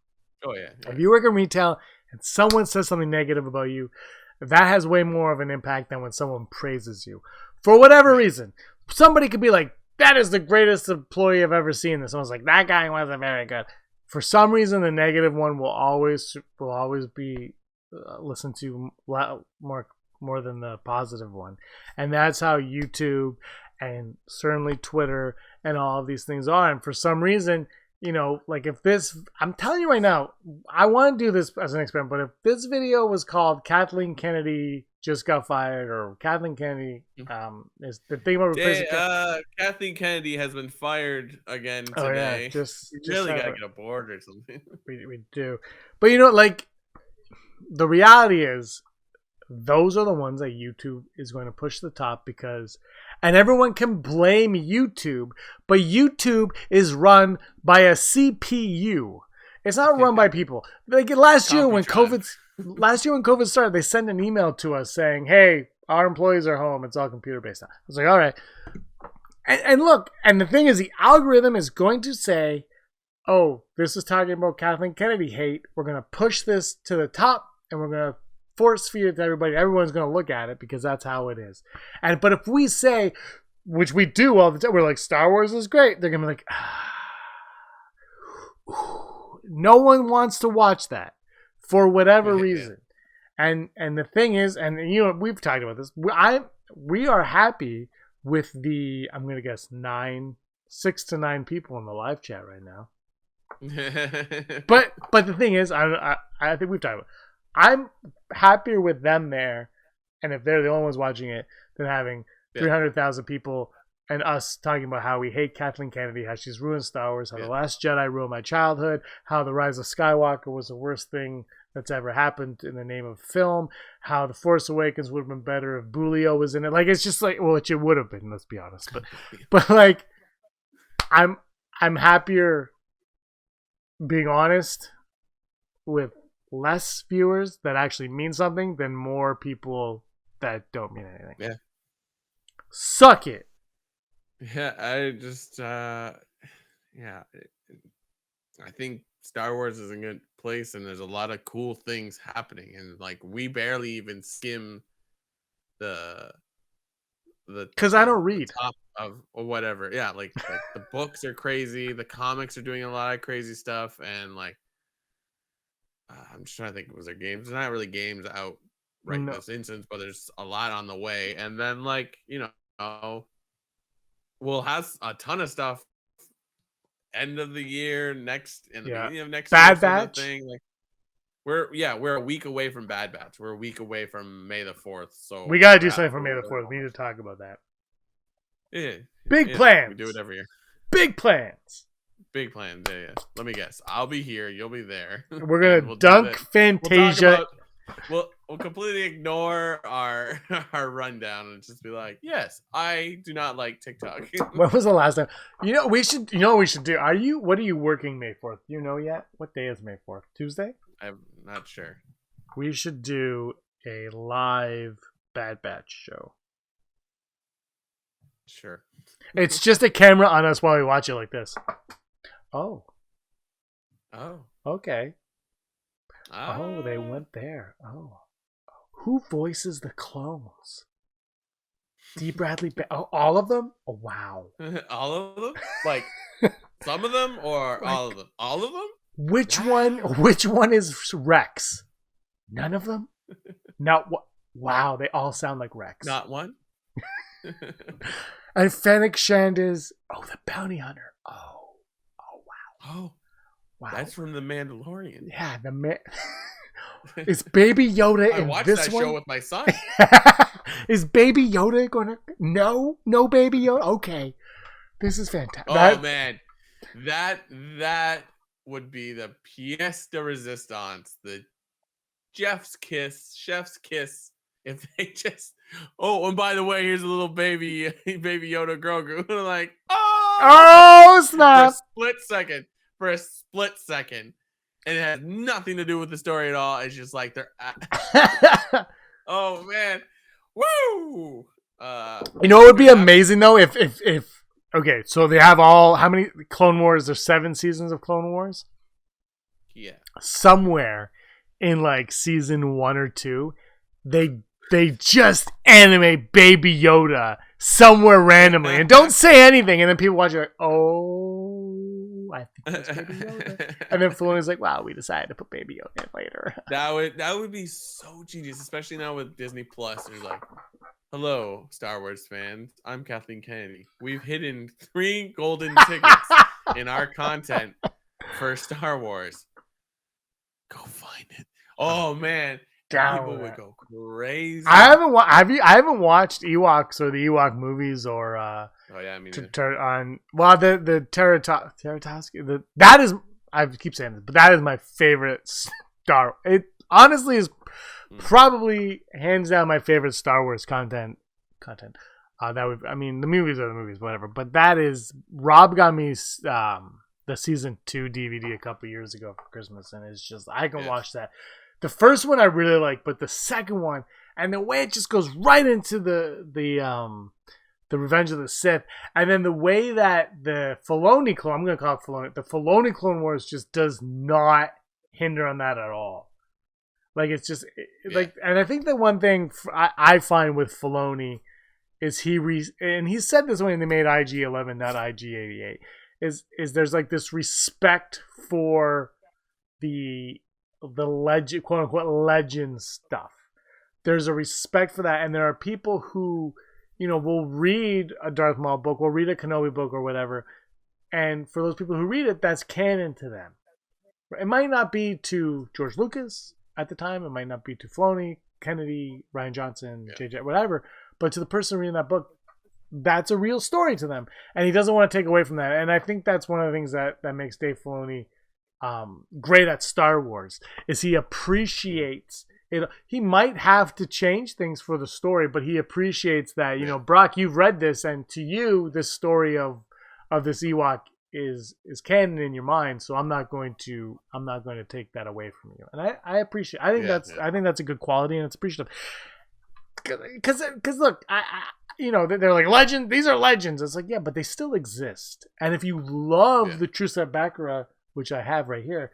Oh yeah. If you work in retail and someone says something negative about you, that has way more of an impact than when someone praises you for whatever reason. Somebody could be like, that is the greatest employee I've ever seen. And someone's like, that guy wasn't very good. For some reason, the negative one will always be listened to more more than the positive one. And that's how YouTube and certainly Twitter and all of these things are. And for some reason, you know, like if this, I'm telling you right now, I want to do this as an experiment, but if this video was called Kathleen Kennedy just got fired, or Kathleen Kennedy is the thing about replacing Kathleen Kennedy has been fired again today. Oh, yeah, just really gotta get a board or something. We do. But you know, like the reality is those are the ones that YouTube is going to push to the top because, and everyone can blame YouTube, but YouTube is run by a CPU. It's not run by people. Like last year when COVID started, they sent an email to us saying, "Hey, our employees are home. It's all computer based now." I was like, "All right." And look, and the thing is, the algorithm is going to say, "Oh, this is talking about Kathleen Kennedy hate. We're going to push this to the top, and we're going to force feed it to everybody. Everyone's going to look at it because that's how it is." But if we say, which we do all the time, we're like, "Star Wars is great," they're going to be like, no one wants to watch that for whatever reason. And the thing is, and you know, we've talked about this. We are happy with the, I'm going to guess 6 to 9 people in the live chat right now. but the thing is, I think we've talked about it. I'm happier with them there, and if they're the only ones watching it, than having 300,000 people and us talking about how we hate Kathleen Kennedy, how she's ruined Star Wars, how The Last Jedi ruined my childhood, how The Rise of Skywalker was the worst thing that's ever happened in the name of film, how The Force Awakens would have been better if Bulio was in it. Like, it's just like, well, it would have been, let's be honest. But like, I'm happier being honest with less viewers that actually mean something than more people that don't mean anything. Yeah. Suck it. Yeah, I just I think Star Wars is a good place and there's a lot of cool things happening, and like we barely even skim the because I don't read top of or whatever. Yeah, like the books are crazy, the comics are doing a lot of crazy stuff, and like I'm just trying to think, was there games? There's not really games out right this instance, but there's a lot on the way. And then like, you know, we'll have a ton of stuff end of the year, in the beginning of next Bad year. Batch Thing. Like we're a week away from Bad Batch. We're a week away from May the 4th. So we gotta do something for May the 4th. We need to talk about that. Yeah. Big plans. We do it every year. Big plans. Big plans. Yeah. Let me guess. I'll be here. You'll be there. We're gonna dunk Fantasia. We'll completely ignore our rundown and just be like, yes, I do not like TikTok. When was the last time? You know what we should do? What are you working May 4th? Do you know yet? What day is May 4th? Tuesday? I'm not sure. We should do a live Bad Batch show. Sure. It's just a camera on us while we watch it like this. Oh. Okay. Oh, they went there. Oh. Who voices the clones? D. Bradley. All of them? Oh, wow. All of them? Like some of them or all of them? All of them? Which one is Rex? None of them? Not what? Wow, they all sound like Rex. Not one? And Fennec Shand is the bounty hunter. Oh wow. Oh. Wow. That's from The Mandalorian. Yeah, is Baby Yoda in this one? I watched that show with my son. Is Baby Yoda gonna? No Baby Yoda. Okay, this is fantastic. Oh man, that would be the pièce de résistance, the chef's kiss. If they just and by the way, here's a little baby Yoda Grogu. Like snap! For a split second. And it has nothing to do with the story at all. It's just like they're oh man. Woo! You know, it would be amazing though if okay, so they have how many Clone Wars? There's 7 seasons of Clone Wars? Yeah. Somewhere in like season 1 or 2, they just animate Baby Yoda somewhere randomly and don't say anything, and then people watch it like, oh Ooh, I think it's Baby Yoda. And then Filoni's like, wow, we decided to put Baby Yoda in later. That would be so genius, especially now with Disney Plus. They're like, hello, Star Wars fans. I'm Kathleen Kennedy. We've hidden 3 golden tickets in our content for Star Wars. Go find it. Oh man, people would go crazy. I haven't watched Ewoks or the Ewok movies or oh yeah, I mean the Teratoski. That is, I keep saying this, but that is my favorite Star. It honestly is probably hands down my favorite Star Wars content. The movies are the movies, whatever. But that is, Rob got me the season 2 DVD a couple years ago for Christmas, and it's just, I can watch that. The first one I really like, but the second one, and the way it just goes right into the Revenge of the Sith, and then the way that the Filoni clone, I'm going to call it Filoni, the Filoni Clone Wars just does not hinder on that at all. Like, it's just, like, and I think the one thing I find with Filoni is and he said this when they made IG-11, not IG-88, is there's like this respect for the legend, quote unquote, legend stuff. There's a respect for that, and there are people who, will read a Darth Maul book, will read a Kenobi book or whatever, and for those people who read it, that's canon to them. It might not be to George Lucas at the time, it might not be to Filoni, Kennedy, Rian Johnson, JJ, whatever, but to the person reading that book, that's a real story to them, and he doesn't want to take away from that. And I think that's one of the things that makes Dave Filoni great at Star Wars, is he appreciates it. He might have to change things for the story, but he appreciates that, Brock, you've read this, and to you, this story of this Ewok is canon in your mind, so I'm not going to take that away from you. And I appreciate, I think that's a good quality, and it's appreciative. Because look, they're like legend. These are legends. It's like, yeah, but they still exist. And if you love the True Set Baccarat, which I have right here,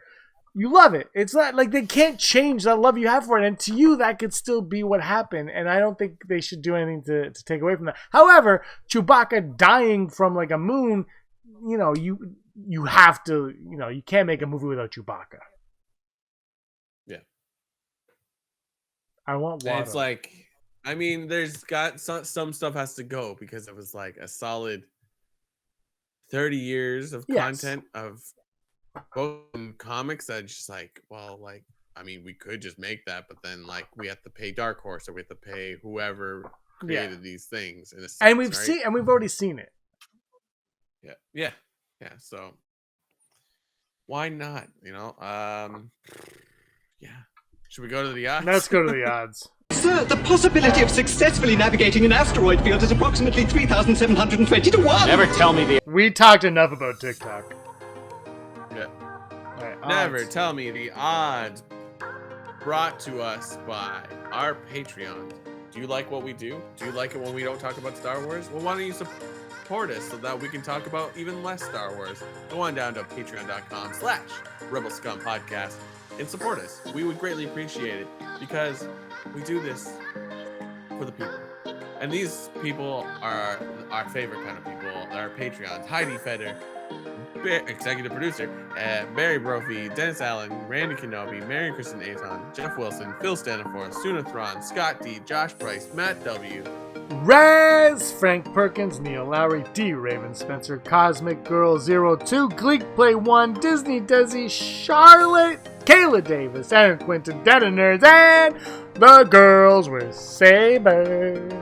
you love it. It's not like they can't change that love you have for it. And to you, that could still be what happened. And I don't think they should do anything to take away from that. However, Chewbacca dying from like a moon, you have to, you can't make a movie without Chewbacca. Yeah. I want water. It's like, I mean, there's got some stuff has to go, because it was like a solid 30 years of content of both comics that just like, well, like, I mean, we could just make that, but then like we have to pay Dark Horse, or we have to pay whoever created these things. In a sense, and we've already seen it. Yeah. So why not? Should we go to the odds? Let's go to the odds. Sir, the possibility of successfully navigating an asteroid field is approximately 3,720 to 1. Never tell me the... We talked enough about TikTok. Yeah. Right, Never tell me the odds. Brought to us by our Patreons. Do you like what we do? Do you like it when we don't talk about Star Wars? Well, why don't you support us so that we can talk about even less Star Wars? Go on down to patreon.com/Rebel Scum Podcast and support us. We would greatly appreciate it, because we do this for the people. And these people are our favorite kind of people. Our Patreons: Heidi Feder, executive producer, Barry Brophy, Dennis Allen, Randy Kenobi, Mary Kristen Aton, Jeff Wilson, Phil Stanifor, Suna Thron, Scott D, Josh Price, Matt W, Rez, Frank Perkins, Neil Lowry, D. Raven Spencer, Cosmic Girl 02, Gleek Play 1, Disney Desi, Charlotte, Kayla Davis, and Quentin Dead and Nerds, and the Girls with Sabers.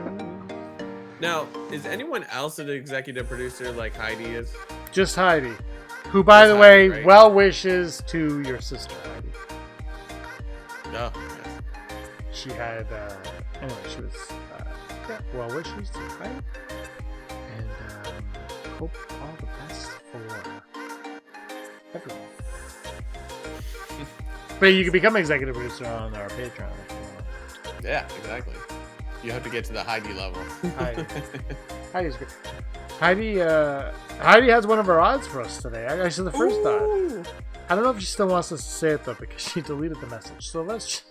Now, is anyone else an executive producer like Heidi is? Just Heidi. Who, by the way, right? Well wishes to your sister, Heidi. No. She had, anyway, she was, well wishes to Heidi. And, hope all the best for everyone. But you can become executive producer on our Patreon if you want. Yeah, exactly. You have to get to the Heidi level. Heidi's great. Heidi has one of her odds for us today. Actually, the first odd. I don't know if she still wants us to say it though, because she deleted the message. So let's.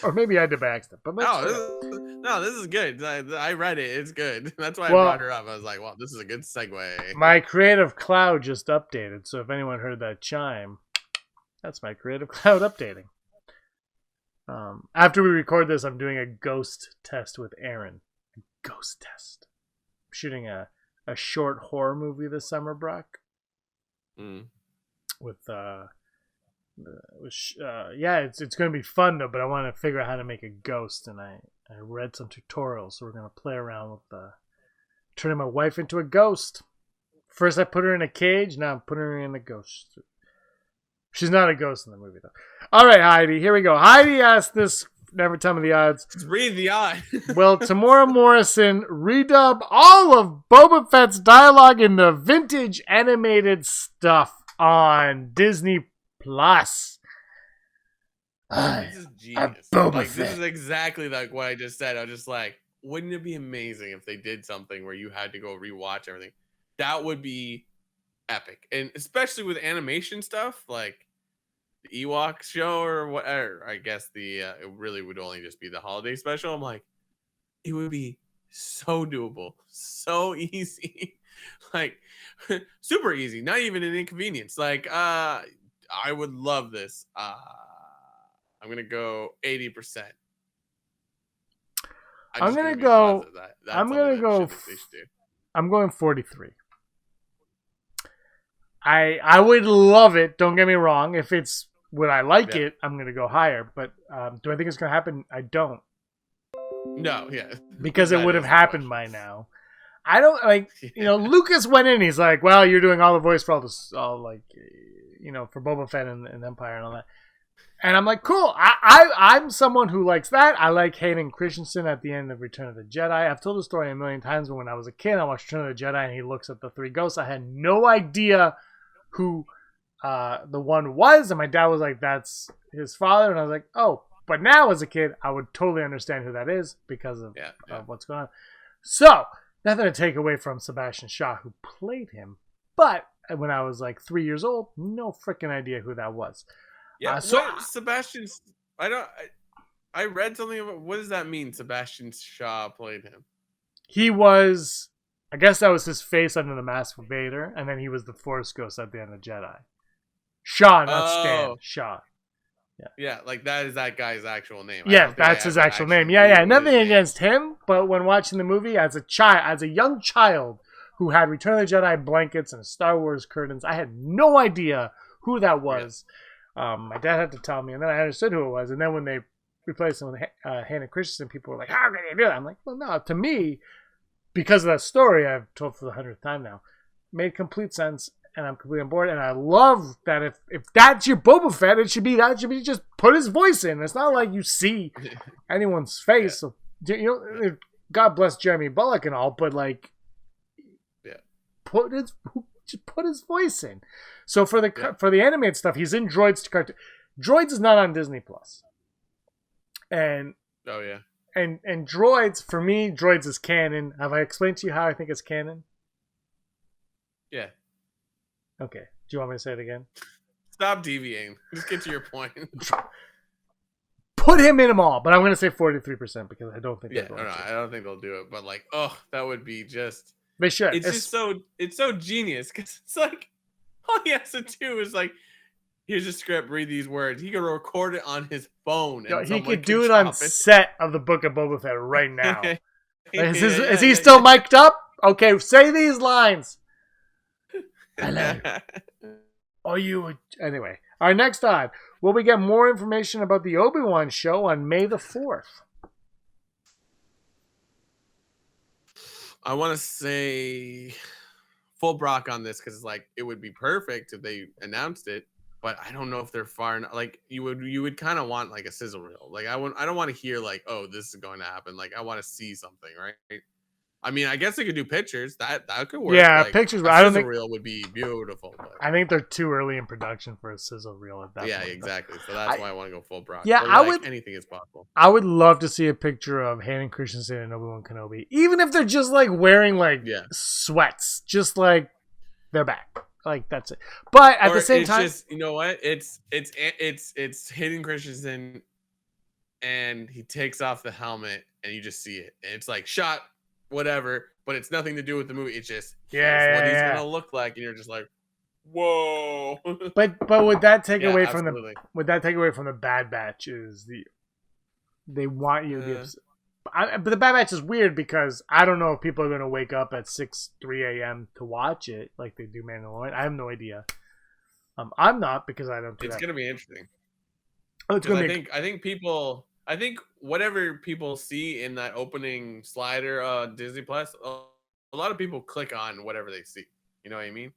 Or maybe I did by accident. But this is good. I read it. It's good. That's why I brought her up. I was like, well, this is a good segue. My Creative Cloud just updated. So if anyone heard that chime, that's my Creative Cloud updating. After we record this, I'm doing a ghost test with Aaron. A ghost test. I'm shooting a short horror movie this summer, Brock. With it's going to be fun though, but I want to figure out how to make a ghost, and I read some tutorials, so we're going to play around with turning my wife into a ghost. First I put her in a cage, now I'm putting her in a ghost. She's not a ghost in the movie though. All right, Heidi, here we go. Heidi asked this, never tell me the odds. Just read the odds. Will Tamora Morrison redub all of Boba Fett's dialogue in the vintage animated stuff on Disney Plus? This is genius. This is exactly like what I just said. I was just like, wouldn't it be amazing if they did something where you had to go rewatch everything? That would be epic. And especially with animation stuff, like the Ewok show or whatever. I guess it really would only just be the holiday special. I'm like, it would be so doable, so easy. Like super easy, not even an inconvenience. Like I would love this. I'm gonna go 80%. I'm going 43. I would love it. Don't get me wrong. If it's would I like it, I'm gonna go higher. But do I think it's gonna happen? I don't. No, yeah, because it would have happened by now. I don't like, Lucas went in. He's like, well, you're doing all the voice for all this, for Boba Fett and Empire and all that. And I'm like, cool. I'm someone who likes that. I like Hayden Christensen at the end of Return of the Jedi. I've told the story a million times, but when I was a kid, I watched Return of the Jedi and he looks at the three ghosts. I had no idea who the one was. And my dad was like, that's his father. And I was like, oh, but now as a kid, I would totally understand who that is because of what's going on. So, nothing to take away from Sebastian Shaw, who played him. But when I was like 3 years old, no freaking idea who that was. Yeah, Sebastian. I read something about what does that mean? Sebastian Shaw played him. He was, I guess that was his face under the mask of Vader, and then he was the Force Ghost at the end of Jedi. Shaw, not Stan. Shaw. Yeah, like that is that guy's actual name. Yeah, that's his actual name. Yeah. Nothing against him, but when watching the movie as a young child who had Return of the Jedi blankets and Star Wars curtains, I had no idea who that was. Yeah. My dad had to tell me, and then I understood who it was. And then when they replaced him with Hayden Christensen, people were like, "How can you do that?" I'm like, "Well, no. To me, because of that story I've told for the 100th time now, made complete sense." And I'm completely on board, and I love that if that's your Boba Fett, it should be just put his voice in. It's not like you see anyone's face. Yeah. So, God bless Jeremy Bullock and all, but like, put his voice in. So for the animated stuff, he's in Droids to cartoon. Droids is not on Disney Plus, and and Droids for me, Droids is canon. Have I explained to you how I think it's canon? Yeah. Okay. Do you want me to say it again? Stop deviating. Just get to your point. Put him in them all, but I'm going to say 43% because I don't think I don't think they'll do it. But like, that would be just. They should. It's so genius because it's like all he has to do is like, here's a script, read these words. He could record it on his phone. And he could do it on set of the Book of Boba Fett right now. Is he still mic'd up? Okay, say these lines. Hello. Anyway, our next time, will we get more information about the Obi-Wan show on May the 4th? I want to say full Brock on this because like it would be perfect if they announced it, but I don't know if they're far enough. Like you would kind of want like a sizzle reel. Like I don't want to hear like, oh, this is going to happen. Like I want to see something, right? I mean, I guess they could do pictures. That could work. Yeah, like, pictures. I don't think reel would be beautiful. But I think they're too early in production for a sizzle reel at that point. Yeah, exactly. So that's why I want to go full Brock. Yeah, anything is possible. I would love to see a picture of Hayden Christensen and Obi-Wan Kenobi, even if they're just like wearing sweats, just like they're back. Like that's it. But at the same time, just, you know what? It's Hayden Christensen and he takes off the helmet, and you just see it, and it's like shot whatever, but it's nothing to do with the movie. It's just what he's gonna look like, and you're just like, whoa. But would that take away absolutely. from the Bad Batch? They want you to be upset. But the Bad Batch is weird because I don't know if people are going to wake up at 3 a.m. to watch it like they do Mandalorian. I have no idea. I'm not because I don't do It's that. going to be interesting. Oh, it's going to be. I think whatever people see in that opening slider, Disney Plus, a lot of people click on whatever they see. You know what I mean?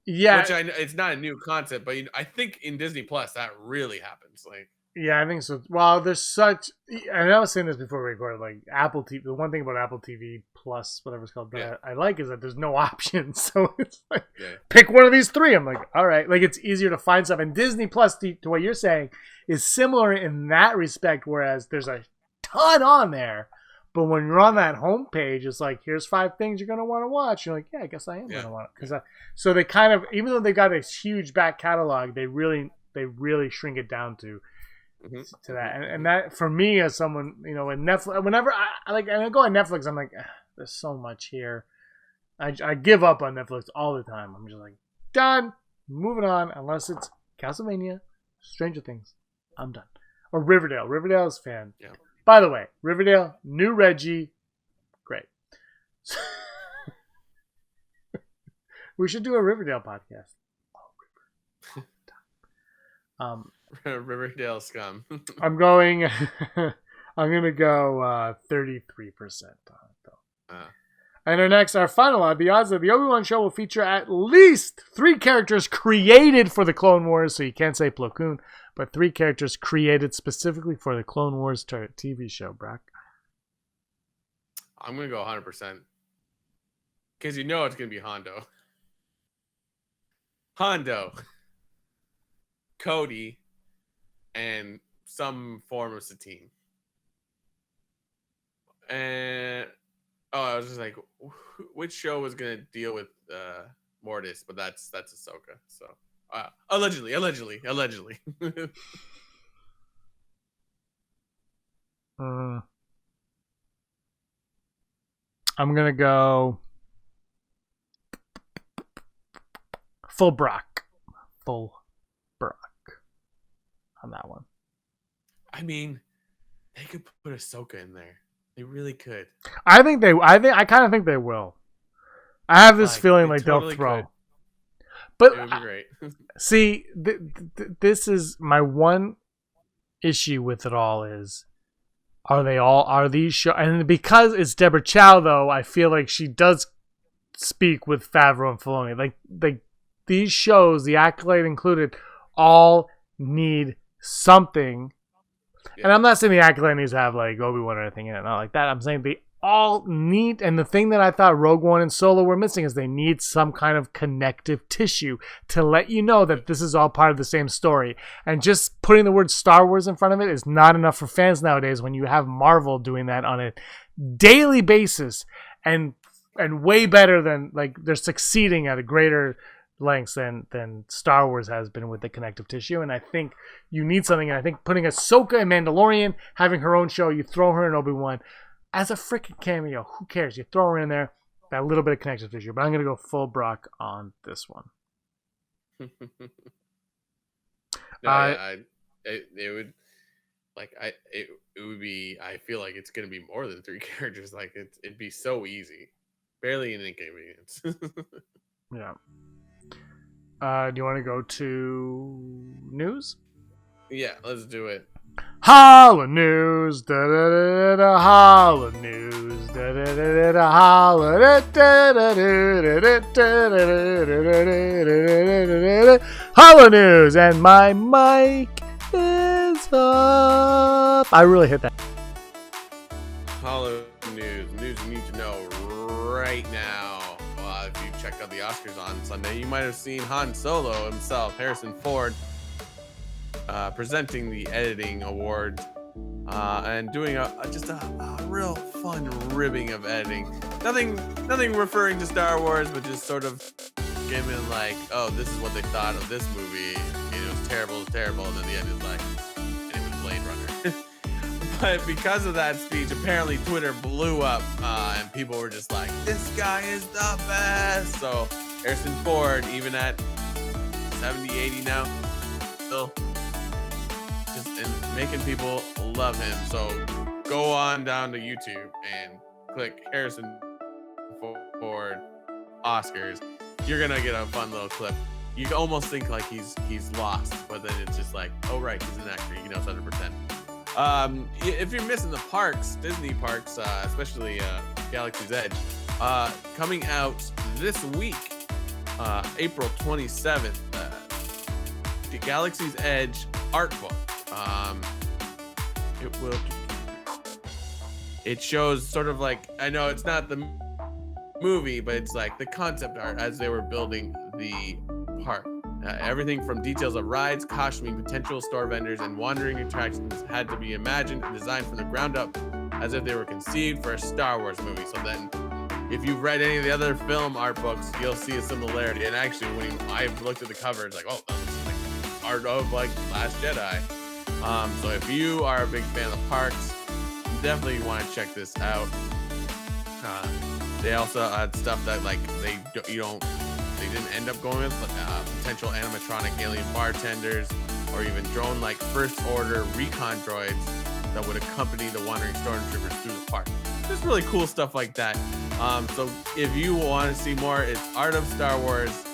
Yeah. Which it's not a new concept, but I think in Disney Plus that really happens. Like. Yeah, I think so. Well, there's such, and I was saying this before we recorded, like Apple TV, the one thing about Apple TV Plus, whatever it's called, that I like is that there's no options. So it's like, pick one of these 3. I'm like, all right. Like, it's easier to find stuff. And Disney Plus, to what you're saying, is similar in that respect, whereas there's a ton on there. But when you're on that homepage, it's like, here's 5 things you're going to want to watch. You're like, yeah, I guess I am going to want it. So they kind of, even though they got a huge back catalog, they really shrink it down to that, and that for me as someone, you know, in Netflix, whenever I go on Netflix, I'm like, there's so much here. I give up on Netflix all the time. I'm just like, done, moving on, unless it's Castlevania, Stranger Things, I'm done, or Riverdale. Riverdale is fan. Yeah. By the way, Riverdale, new Reggie, great. We should do a Riverdale podcast. Riverdale Scum. I'm going to go 33% on it though. And our final odd, the odds that the Obi-Wan show will feature at least 3 characters created for the Clone Wars, so you can't say Plo Koon, but 3 characters created specifically for the Clone Wars TV show, Brock. I'm going to go 100%. Because you know it's going to be Hondo, Cody, and some form of Satine. And I was just like, which show was gonna deal with Mortis? But that's Ahsoka. So allegedly. I'm gonna go full Brock. On that one. I mean, they could put Ahsoka in there. They really could. I kind of think they will. I have this feeling like totally they'll throw. Could. But it would be great. See, this is my one issue with it all is, are these shows, and because it's Deborah Chow though, I feel like she does speak with Favreau and Filoni. Like these shows, the Accolade included, all need something. And I'm not saying the Accolade needs to have like Obi-Wan or anything in it, not like that. I'm saying they all need, and the thing that I thought Rogue One and Solo were missing is they need some kind of connective tissue to let you know that this is all part of the same story. And just putting the word Star Wars in front of it is not enough for fans nowadays when you have Marvel doing that on a daily basis and way better than, like, they're succeeding at a greater lengths than Star Wars has been with the connective tissue. And I think you need something, and I think putting Ahsoka in Mandalorian, having her own show, you throw her in Obi-Wan as a freaking cameo, who cares? You throw her in there, that little bit of connective tissue. But I'm gonna go full Brock on this one. It would be, I feel like it's gonna be more than 3 characters. Like it'd be so easy, barely an inconvenience. Yeah. Do you want to go to news? Yeah, let's do it. Holla news, da da da da. Holla news, da da da da. Holla da da da da da. Holla news, and my mic is up. I really hit that. Holla news you need to know right now. If you checked out the Oscars on Sunday, you might have seen Han Solo himself, Harrison Ford, presenting the editing award and doing just a real fun ribbing of editing. Nothing referring to Star Wars, but just sort of giving like, oh, this is what they thought of this movie. It was terrible, and then the end is like, and it was Blade Runner. But because of that speech, apparently Twitter blew up, and people were just like, "This guy is the best." So Harrison Ford, even at 70, 80 now, still just making people love him. So go on down to YouTube and click Harrison Ford Oscars. You're gonna get a fun little clip. You almost think like he's lost, but then it's just like, oh right, he's an actor. He knows how to pretend. If you're missing the parks, Disney parks, especially Galaxy's Edge, coming out this week, April 27th, the Galaxy's Edge art book. It shows sort of like, I know it's not the movie, but it's like the concept art as they were building the park. Everything from details of rides, costuming, potential store vendors, and wandering attractions had to be imagined and designed from the ground up as if they were conceived for a Star Wars movie. So then, if you've read any of the other film art books, you'll see a similarity. And actually, when I've looked at the cover, it's like, oh, that looks like art of like Last Jedi. So if you are a big fan of the parks, definitely want to check this out. They also had stuff that like they didn't end up going with, potential animatronic alien bartenders, or even drone like First Order recon droids that would accompany the wandering stormtroopers through the park. Just really cool stuff like that. So if you want to see more, it's Art of Star Wars: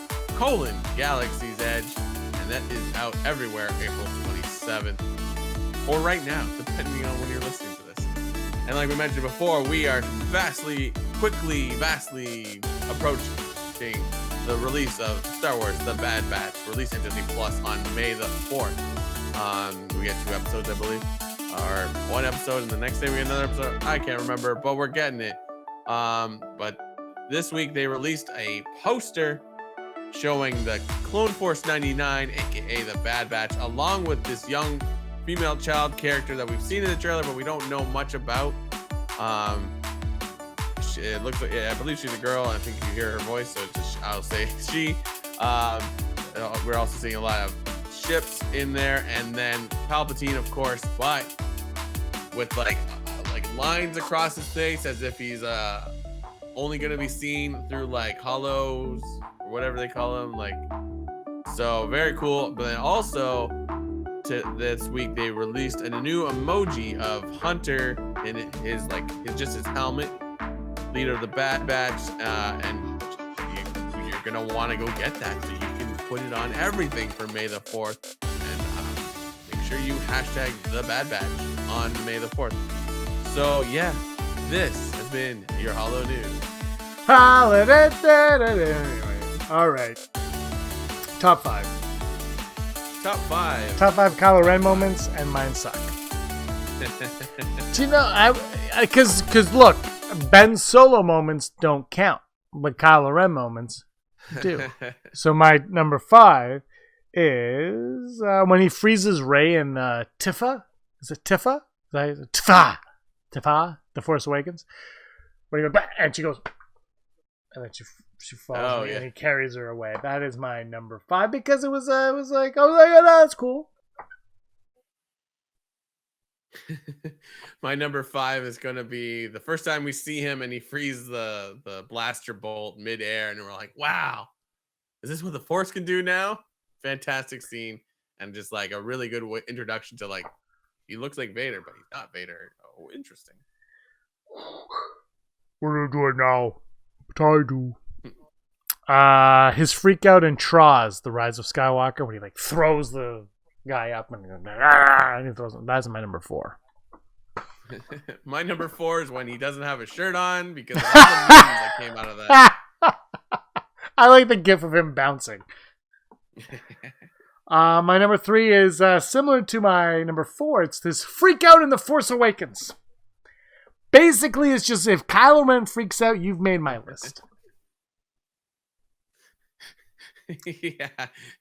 Galaxy's Edge, and that is out everywhere April 27th, or right now, depending on when you're listening to this. And like we mentioned before, we are vastly approaching the release of Star Wars: The Bad Batch, released in Disney Plus on May the 4th. We get 2 episodes, I believe, or 1 episode, and the next day we get another episode. I can't remember, but we're getting it. But this week they released a poster showing the Clone Force 99, aka the Bad Batch, along with this young female child character that we've seen in the trailer, but we don't know much about. It looks like, I believe she's a girl, and I think you hear her voice, so I'll say she. We're also seeing a lot of ships in there, and then Palpatine, of course, but with like lines across his face, as if he's only gonna be seen through like hollows or whatever they call them. Like, so very cool. But then also this week they released a new emoji of Hunter in his his helmet, leader of the Bad Batch, and you're gonna want to go get that, so you can put it on everything for May the 4th, and make sure you hashtag the Bad Batch on May the 4th. So yeah, this has been your Hollow News. All right, top 5 Kylo Ren moments, and mine suck. Do you know, because look, Ben Solo moments don't count, but Kylo Ren moments do. So my number 5 is when he freezes Rey and Tifa. Is it Tifa? Tifa, The Force Awakens. When he goes, and she goes, and then she falls, and he carries her away. That is my number 5, because it was like, oh, that's cool. My number 5 is going to be the first time we see him and he frees the blaster bolt midair, and we're like, wow, is this what the Force can do now? Fantastic scene, and just like a really good introduction to, like, he looks like Vader, but he's not Vader. Oh, interesting. What are you doing now? What I do? His freak out in Troz, The Rise of Skywalker, when he like throws the guy up and he throws him. That's my number 4. My number 4 is when he doesn't have a shirt on, because of all the memes that came out of that. I like the gif of him bouncing. My number 3 is similar to my number 4. It's this freak out in The Force Awakens. Basically, it's just if Kylo Ren freaks out, you've made my list. Yeah,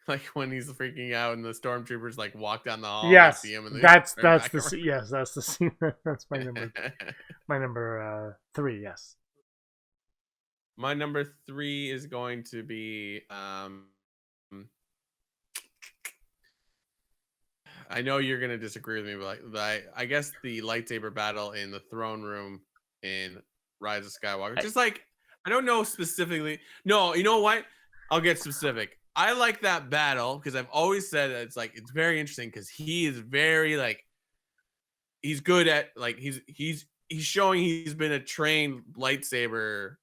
like when he's freaking out and the stormtroopers like walk down the hall. Yes, and see him and that's the scene. That's my number 3. Yes. My number 3 is going to be I know you're gonna disagree with me, but I guess the lightsaber battle in the throne room in Rise of Skywalker, just like I don't know specifically. No, you know what? I'll get specific. I like that battle because I've always said that it's very interesting because he is very like he's good at like he's showing he's been a trained lightsaber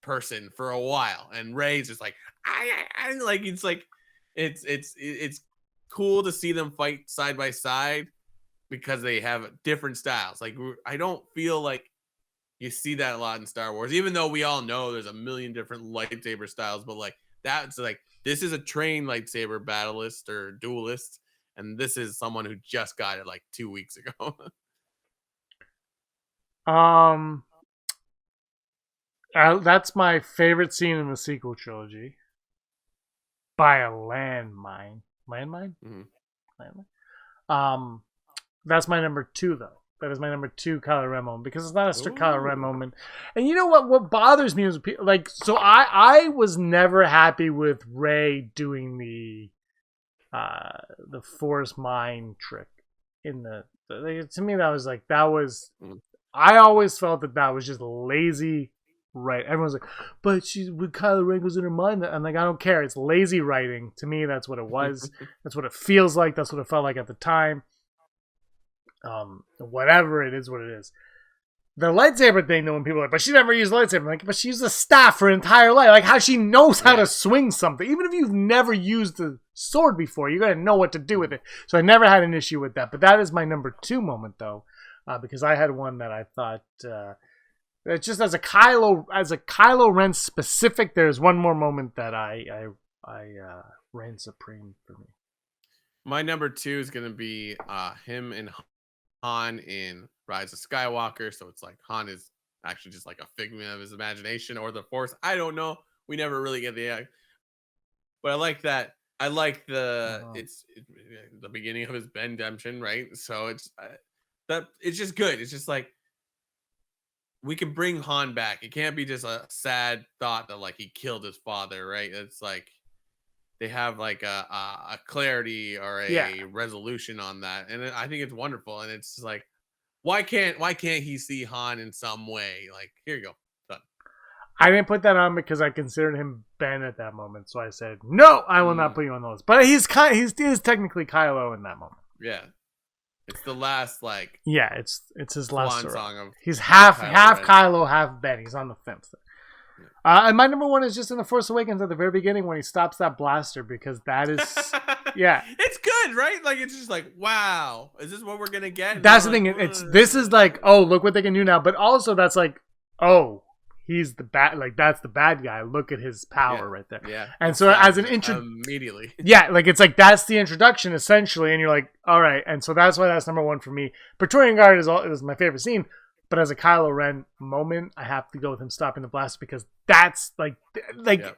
person for a while, and Rey's just like I like it's cool to see them fight side by side because they have different styles. Like I don't feel like you see that a lot in Star Wars, even though we all know there's a million different lightsaber styles, but like that's like this is a trained lightsaber battlist or duelist, and this is someone who just got it like 2 weeks ago. That's my favorite scene in the sequel trilogy. By a landmine. Landmine? Mm-hmm. Landmine? That's my number 2, though. That is my number 2 Kylo Ren moment because it's not a strict Kylo Ren moment. And you know what? What bothers me is like, so I was never happy with Rey doing the Force mine trick in to me that was I always felt that was just lazy. Right, everyone's like, but she's with Kylo Ren goes in her mind. I'm like, I don't care. It's lazy writing. To me, that's what it was. That's what it feels like. That's what it felt like at the time. Whatever it is, what it is. The lightsaber thing, though, when people are like, but she never used lightsaber. I'm like, but she used a staff her entire life. Like, how she knows how to swing something. Even if you've never used the sword before, you're gonna know what to do with it. So I never had an issue with that. But that is my number 2 moment, though, because I had one that I thought. It's just as a Kylo Ren specific. There's one more moment that I reign supreme for me. My number 2 is gonna be him and Han in Rise of Skywalker. So it's like Han is actually just like a figment of his imagination or the Force. I don't know. We never really get but I like that. I like it's the beginning of his redemption, right? So it's just good. It's just like. We can bring Han back. It can't be just a sad thought that like he killed his father, right? It's like they have like a clarity or a resolution on that, and I think it's wonderful. And it's just like, why can't he see Han in some way? Like, here you go, done. I didn't put that on because I considered him Ben at that moment, so I said no. I will not put you on those. But he is technically Kylo in that moment. Yeah. It's the last it's his last song of he's half Kylo, half Ben. He's on the fence. And my number 1 is just in The Force Awakens at the very beginning when he stops that blaster because that is it's good, right? Like it's just like, wow, is this what we're gonna get? And that's the thing. This is like, oh, look what they can do now, but also that's like, oh, he's the bad, like that's the bad guy. Look at his power right there. Yeah. And so as an immediately. Yeah, like it's like that's the introduction essentially, and you're like, all right. And so that's why that's number 1 for me. Praetorian Guard is my favorite scene, but as a Kylo Ren moment, I have to go with him stopping the blast because that's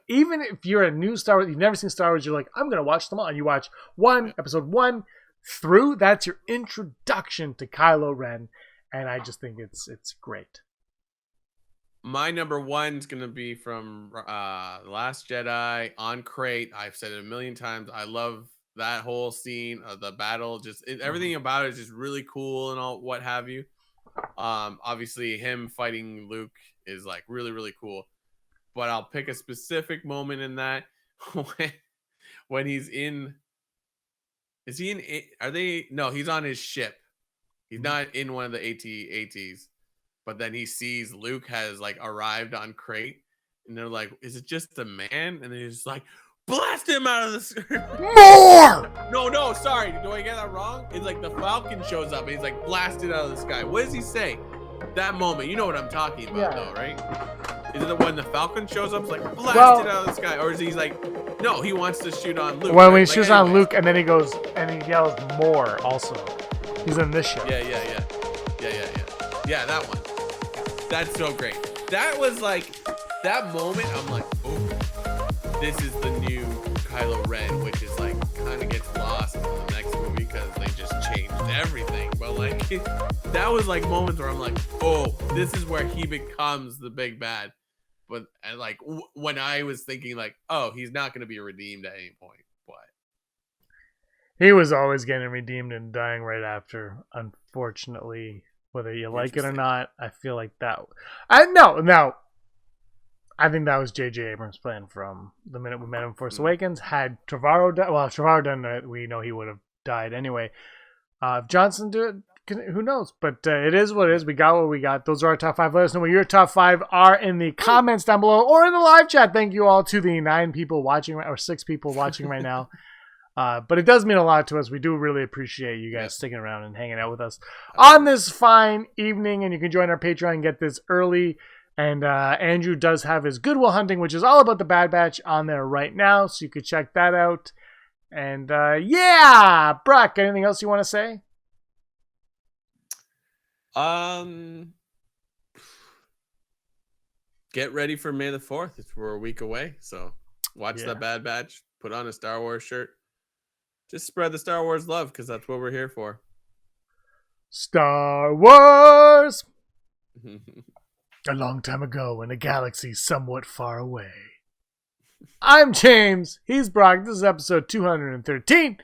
even if you're a new Star Wars, you've never seen Star Wars, you're like, I'm gonna watch them all. And you watch episode 1 through. That's your introduction to Kylo Ren, and I just think it's great. My number 1 is gonna be from The Last Jedi on Crate. I've said it a million times. I love that whole scene of the battle. Just everything about it is just really cool and all what have you. Obviously, him fighting Luke is like really really cool. But I'll pick a specific moment in that when he's in. Is he in? Are they? No, he's on his ship. He's not in one of the ATs. But then he sees Luke has like arrived on Crate, and they're like, "Is it just a man?" And then he's just like, "Blast him out of the more." No, sorry. Do I get that wrong? It's like the Falcon shows up and he's like blasted out of the sky. What does he say? That moment, you know what I'm talking about, though, right? Is it when the Falcon shows up, it's like blasted out of the sky, or is he like, no, he wants to shoot on Luke? Well, when he shoots on Luke, and then he goes and he yells more. Also, he's in this show. Yeah, that one. That's so great. That was like that moment. I'm like, oh, this is the new Kylo Ren, which is like kind of gets lost in the next movie because they just changed everything. But like that was like moments where I'm like, oh, this is where he becomes the big bad. But and like when I was thinking like, oh, he's not going to be redeemed at any point. But He was always getting redeemed and dying right after, unfortunately. Whether you like it or not, I feel like that... I think that was J.J. Abrams' plan from the minute we met him in Force Awakens. Had Trevorrow done... Well, if Trevorrow done it, we know he would have died anyway. If Johnson did it, who knows? But it is what it is. We got what we got. Those are our top 5. Let us know what your top 5 are in the comments down below or in the live chat. Thank you all to the 9 people watching, or 6 people watching right now. But it does mean a lot to us. We do really appreciate you guys sticking around and hanging out with us on this fine evening. And you can join our Patreon and get this early. And Andrew does have his Good Will Hunting, which is all about the Bad Batch, on there right now. So you could check that out. And Brock, anything else you want to say? Get ready for May the 4th. We're a week away. So watch the Bad Batch. Put on a Star Wars shirt. Just spread the Star Wars love, because that's what we're here for. Star Wars! A long time ago in a galaxy somewhat far away. I'm James. He's Brock. This is episode 213.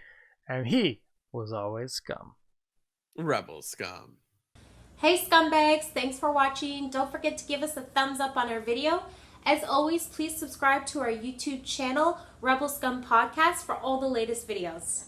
And he was always Scum. Rebel Scum. Hey scumbags, thanks for watching. Don't forget to give us a thumbs up on our video. As always, please subscribe to our YouTube channel, Rebel Scum Podcast, for all the latest videos.